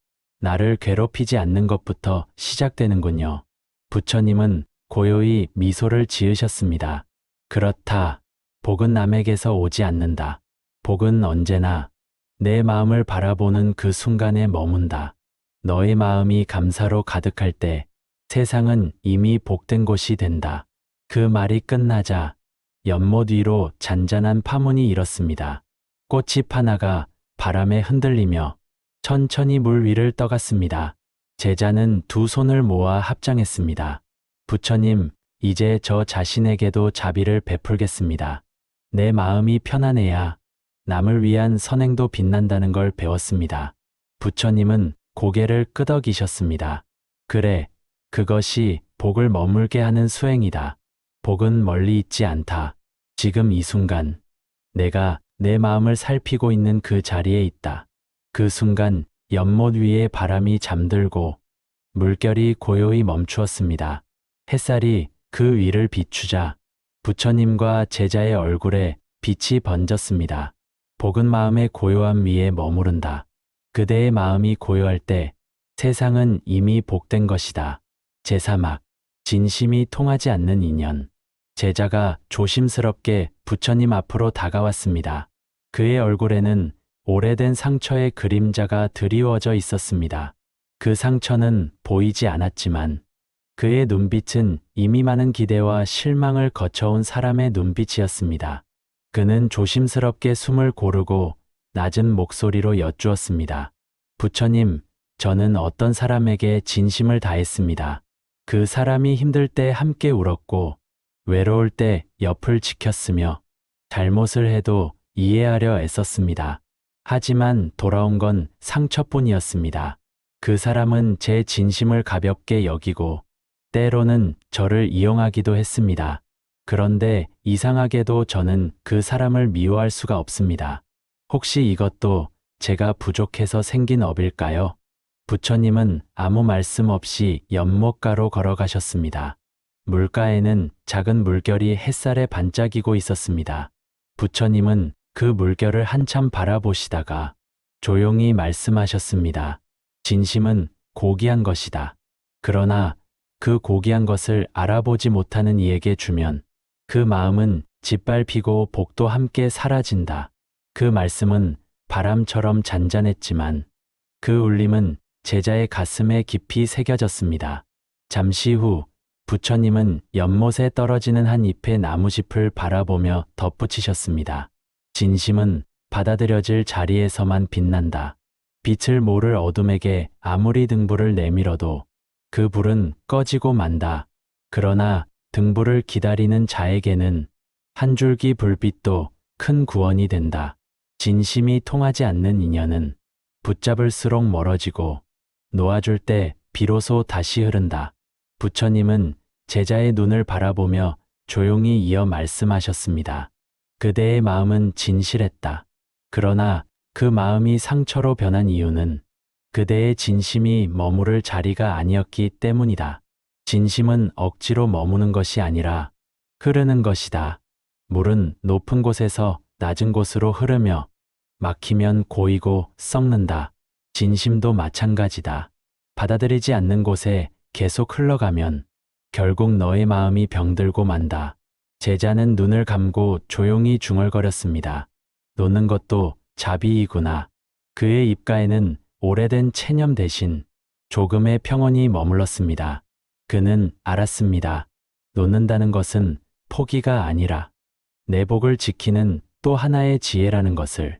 나를 괴롭히지 않는 것부터 시작되는군요. 부처님은 고요히 미소를 지으셨습니다. 그렇다. 복은 남에게서 오지 않는다. 복은 언제나 내 마음을 바라보는 그 순간에 머문다. 너의 마음이 감사로 가득할 때 세상은 이미 복된 곳이 된다. 그 말이 끝나자 연못 위로 잔잔한 파문이 일었습니다. 꽃잎 하나가 바람에 흔들리며 천천히 물 위를 떠갔습니다. 제자는 두 손을 모아 합장했습니다. 부처님, 이제 저 자신에게도 자비를 베풀겠습니다. 내 마음이 편안해야 남을 위한 선행도 빛난다는 걸 배웠습니다. 부처님은 고개를 끄덕이셨습니다. 그래, 그것이 복을 머물게 하는 수행이다. 복은 멀리 있지 않다. 지금 이 순간, 내가 내 마음을 살피고 있는 그 자리에 있다. 그 순간 연못 위에 바람이 잠들고 물결이 고요히 멈추었습니다. 햇살이 그 위를 비추자 부처님과 제자의 얼굴에 빛이 번졌습니다. 복은 마음의 고요함 위에 머무른다. 그대의 마음이 고요할 때 세상은 이미 복된 것이다. 제3막 진심이 통하지 않는 인연. 제자가 조심스럽게 부처님 앞으로 다가왔습니다. 그의 얼굴에는 오래된 상처의 그림자가 드리워져 있었습니다. 그 상처는 보이지 않았지만 그의 눈빛은 이미 많은 기대와 실망을 거쳐온 사람의 눈빛이었습니다. 그는 조심스럽게 숨을 고르고 낮은 목소리로 여쭈었습니다. 부처님, 저는 어떤 사람에게 진심을 다했습니다. 그 사람이 힘들 때 함께 울었고 외로울 때 옆을 지켰으며 잘못을 해도 이해하려 애썼습니다. 하지만 돌아온 건 상처뿐이었습니다. 그 사람은 제 진심을 가볍게 여기고 때로는 저를 이용하기도 했습니다. 그런데 이상하게도 저는 그 사람을 미워할 수가 없습니다. 혹시 이것도 제가 부족해서 생긴 업일까요? 부처님은 아무 말씀 없이 연못가로 걸어가셨습니다. 물가에는 작은 물결이 햇살에 반짝이고 있었습니다. 부처님은 그 물결을 한참 바라보시다가 조용히 말씀하셨습니다. 진심은 고귀한 것이다. 그러나 그 고귀한 것을 알아보지 못하는 이에게 주면 그 마음은 짓밟히고 복도 함께 사라진다. 그 말씀은 바람처럼 잔잔했지만 그 울림은 제자의 가슴에 깊이 새겨졌습니다. 잠시 후 부처님은 연못에 떨어지는 한 잎의 나무짚을 바라보며 덧붙이셨습니다. 진심은 받아들여질 자리에서만 빛난다. 빛을 모를 어둠에게 아무리 등불을 내밀어도 그 불은 꺼지고 만다. 그러나 등불을 기다리는 자에게는 한 줄기 불빛도 큰 구원이 된다. 진심이 통하지 않는 인연은 붙잡을수록 멀어지고 놓아줄 때 비로소 다시 흐른다. 부처님은 제자의 눈을 바라보며 조용히 이어 말씀하셨습니다. 그대의 마음은 진실했다. 그러나 그 마음이 상처로 변한 이유는 그대의 진심이 머무를 자리가 아니었기 때문이다. 진심은 억지로 머무는 것이 아니라 흐르는 것이다. 물은 높은 곳에서 낮은 곳으로 흐르며 막히면 고이고 썩는다. 진심도 마찬가지다. 받아들이지 않는 곳에 계속 흘러가면 결국 너의 마음이 병들고 만다. 제자는 눈을 감고 조용히 중얼거렸습니다. 노는 것도 자비이구나. 그의 입가에는 오래된 체념 대신 조금의 평온이 머물렀습니다. 그는 알았습니다. 놓는다는 것은 포기가 아니라 내 복을 지키는 또 하나의 지혜라는 것을.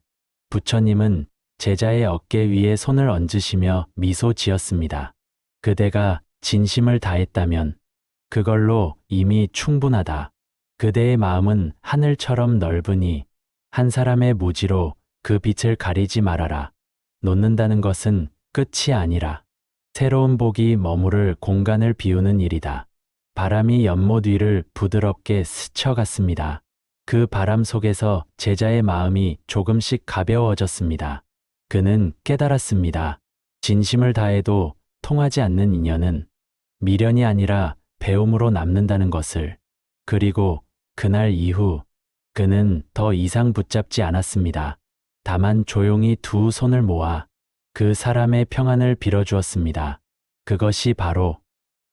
부처님은 제자의 어깨 위에 손을 얹으시며 미소 지었습니다. 그대가 진심을 다했다면 그걸로 이미 충분하다. 그대의 마음은 하늘처럼 넓으니 한 사람의 무지로 그 빛을 가리지 말아라. 놓는다는 것은 끝이 아니라 새로운 복이 머무를 공간을 비우는 일이다. 바람이 연못 위를 부드럽게 스쳐갔습니다. 그 바람 속에서 제자의 마음이 조금씩 가벼워졌습니다. 그는 깨달았습니다. 진심을 다해도 통하지 않는 인연은 미련이 아니라 배움으로 남는다는 것을. 그리고 그날 이후 그는 더 이상 붙잡지 않았습니다. 다만 조용히 두 손을 모아 그 사람의 평안을 빌어주었습니다. 그것이 바로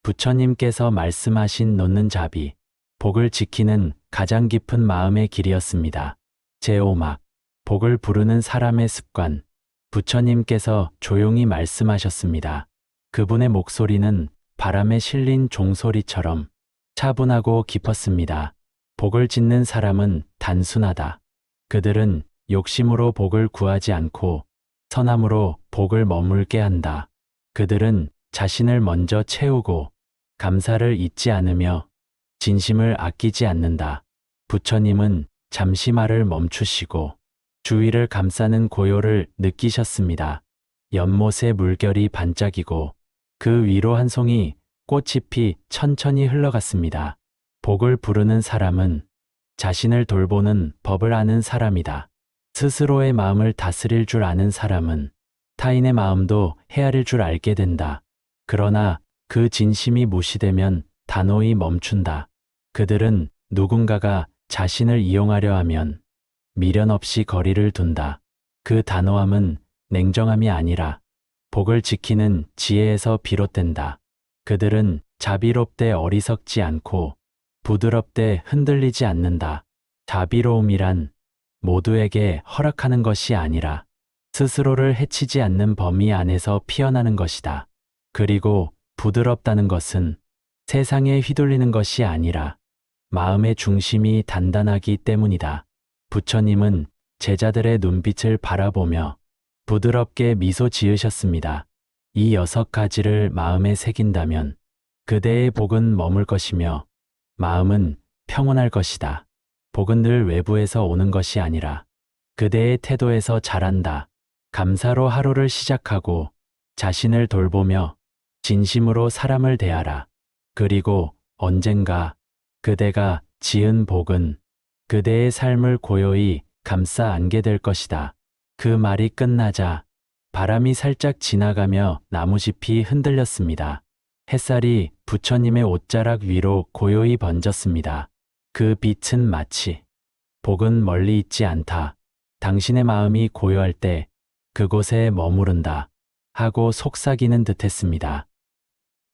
부처님께서 말씀하신 놓는 자비, 복을 지키는 가장 깊은 마음의 길이었습니다. 제5막, 복을 부르는 사람의 습관. 부처님께서 조용히 말씀하셨습니다. 그분의 목소리는 바람에 실린 종소리처럼 차분하고 깊었습니다. 복을 짓는 사람은 단순하다. 그들은 욕심으로 복을 구하지 않고 선함으로 복을 머물게 한다. 그들은 자신을 먼저 채우고 감사를 잊지 않으며 진심을 아끼지 않는다. 부처님은 잠시 말을 멈추시고 주위를 감싸는 고요를 느끼셨습니다. 연못의 물결이 반짝이고 그 위로 한 송이 꽃잎이 천천히 흘러갔습니다. 복을 부르는 사람은 자신을 돌보는 법을 아는 사람이다. 스스로의 마음을 다스릴 줄 아는 사람은 타인의 마음도 헤아릴 줄 알게 된다. 그러나 그 진심이 무시되면 단호히 멈춘다. 그들은 누군가가 자신을 이용하려 하면 미련 없이 거리를 둔다. 그 단호함은 냉정함이 아니라 복을 지키는 지혜에서 비롯된다. 그들은 자비롭되 어리석지 않고 부드럽되 흔들리지 않는다. 자비로움이란 모두에게 허락하는 것이 아니라 스스로를 해치지 않는 범위 안에서 피어나는 것이다. 그리고 부드럽다는 것은 세상에 휘둘리는 것이 아니라 마음의 중심이 단단하기 때문이다. 부처님은 제자들의 눈빛을 바라보며 부드럽게 미소 지으셨습니다. 이 6가지를 마음에 새긴다면 그대의 복은 머물 것이며 마음은 평온할 것이다. 복은 늘 외부에서 오는 것이 아니라 그대의 태도에서 자란다. 감사로 하루를 시작하고 자신을 돌보며 진심으로 사람을 대하라. 그리고 언젠가 그대가 지은 복은 그대의 삶을 고요히 감싸 안게 될 것이다. 그 말이 끝나자 바람이 살짝 지나가며 나무잎이 흔들렸습니다. 햇살이 부처님의 옷자락 위로 고요히 번졌습니다. 그 빛은 마치 복은 멀리 있지 않다. 당신의 마음이 고요할 때 그곳에 머무른다 하고 속삭이는 듯했습니다.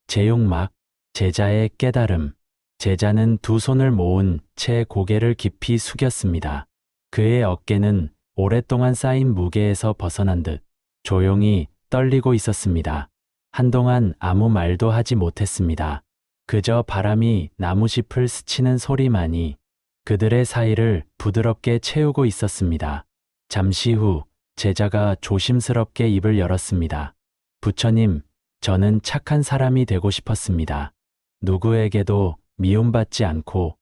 제6막, 제자의 깨달음. 제자는 두 손을 모은 채 고개를 깊이 숙였습니다. 그의 어깨는 오랫동안 쌓인 무게에서 벗어난 듯 조용히 떨리고 있었습니다. 한동안 아무 말도 하지 못했습니다. 그저 바람이 나무잎을 스치는 소리만이 그들의 사이를 부드럽게 채우고 있었습니다. 잠시 후 제자가 조심스럽게 입을 열었습니다. 부처님, 저는 착한 사람이 되고 싶었습니다. 누구에게도 미움받지 않고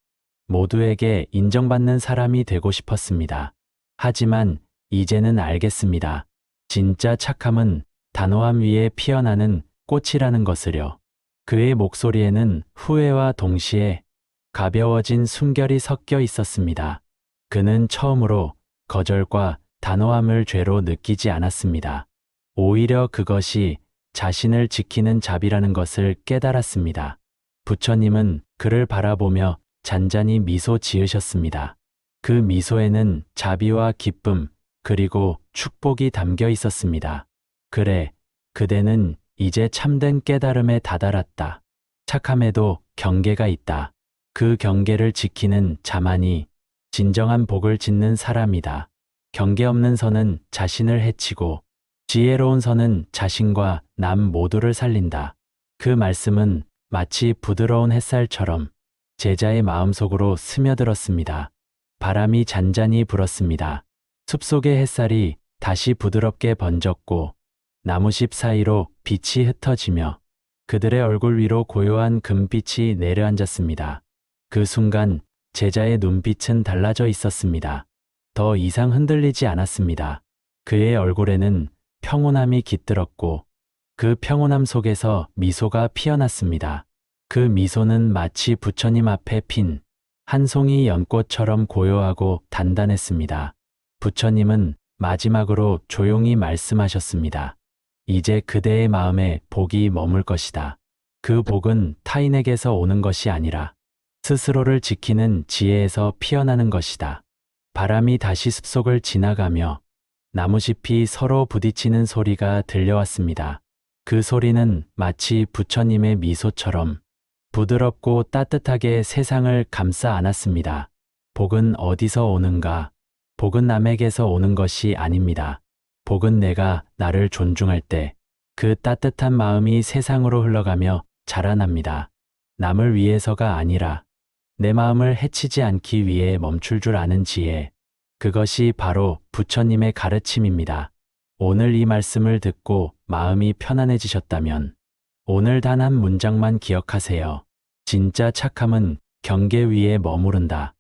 모두에게 인정받는 사람이 되고 싶었습니다. 하지만 이제는 알겠습니다. 진짜 착함은 단호함 위에 피어나는 꽃이라는 것을요. 그의 목소리에는 후회와 동시에 가벼워진 숨결이 섞여 있었습니다. 그는 처음으로 거절과 단호함을 죄로 느끼지 않았습니다. 오히려 그것이 자신을 지키는 자비라는 것을 깨달았습니다. 부처님은 그를 바라보며 잔잔히 미소 지으셨습니다. 그 미소에는 자비와 기쁨 그리고 축복이 담겨 있었습니다. 그래, 그대는 이제 참된 깨달음에 다다랐다. 착함에도 경계가 있다. 그 경계를 지키는 자만이 진정한 복을 짓는 사람이다. 경계 없는 선은 자신을 해치고 지혜로운 선은 자신과 남 모두를 살린다. 그 말씀은 마치 부드러운 햇살처럼 제자의 마음속으로 스며들었습니다. 바람이 잔잔히 불었습니다. 숲속의 햇살이 다시 부드럽게 번졌고 나무잎 사이로 빛이 흩어지며 그들의 얼굴 위로 고요한 금빛이 내려앉았습니다. 그 순간 제자의 눈빛은 달라져 있었습니다. 더 이상 흔들리지 않았습니다. 그의 얼굴에는 평온함이 깃들었고 그 평온함 속에서 미소가 피어났습니다. 그 미소는 마치 부처님 앞에 핀 한 송이 연꽃처럼 고요하고 단단했습니다. 부처님은 마지막으로 조용히 말씀하셨습니다. 이제 그대의 마음에 복이 머물 것이다. 그 복은 타인에게서 오는 것이 아니라 스스로를 지키는 지혜에서 피어나는 것이다. 바람이 다시 숲속을 지나가며 나무잎이 서로 부딪히는 소리가 들려왔습니다. 그 소리는 마치 부처님의 미소처럼 부드럽고 따뜻하게 세상을 감싸 안았습니다. 복은 어디서 오는가? 복은 남에게서 오는 것이 아닙니다. 복은 내가 나를 존중할 때 그 따뜻한 마음이 세상으로 흘러가며 자라납니다. 남을 위해서가 아니라 내 마음을 해치지 않기 위해 멈출 줄 아는 지혜. 그것이 바로 부처님의 가르침입니다. 오늘 이 말씀을 듣고 마음이 편안해지셨다면 오늘 단 한 문장만 기억하세요. 진짜 착함은 경계 위에 머무른다.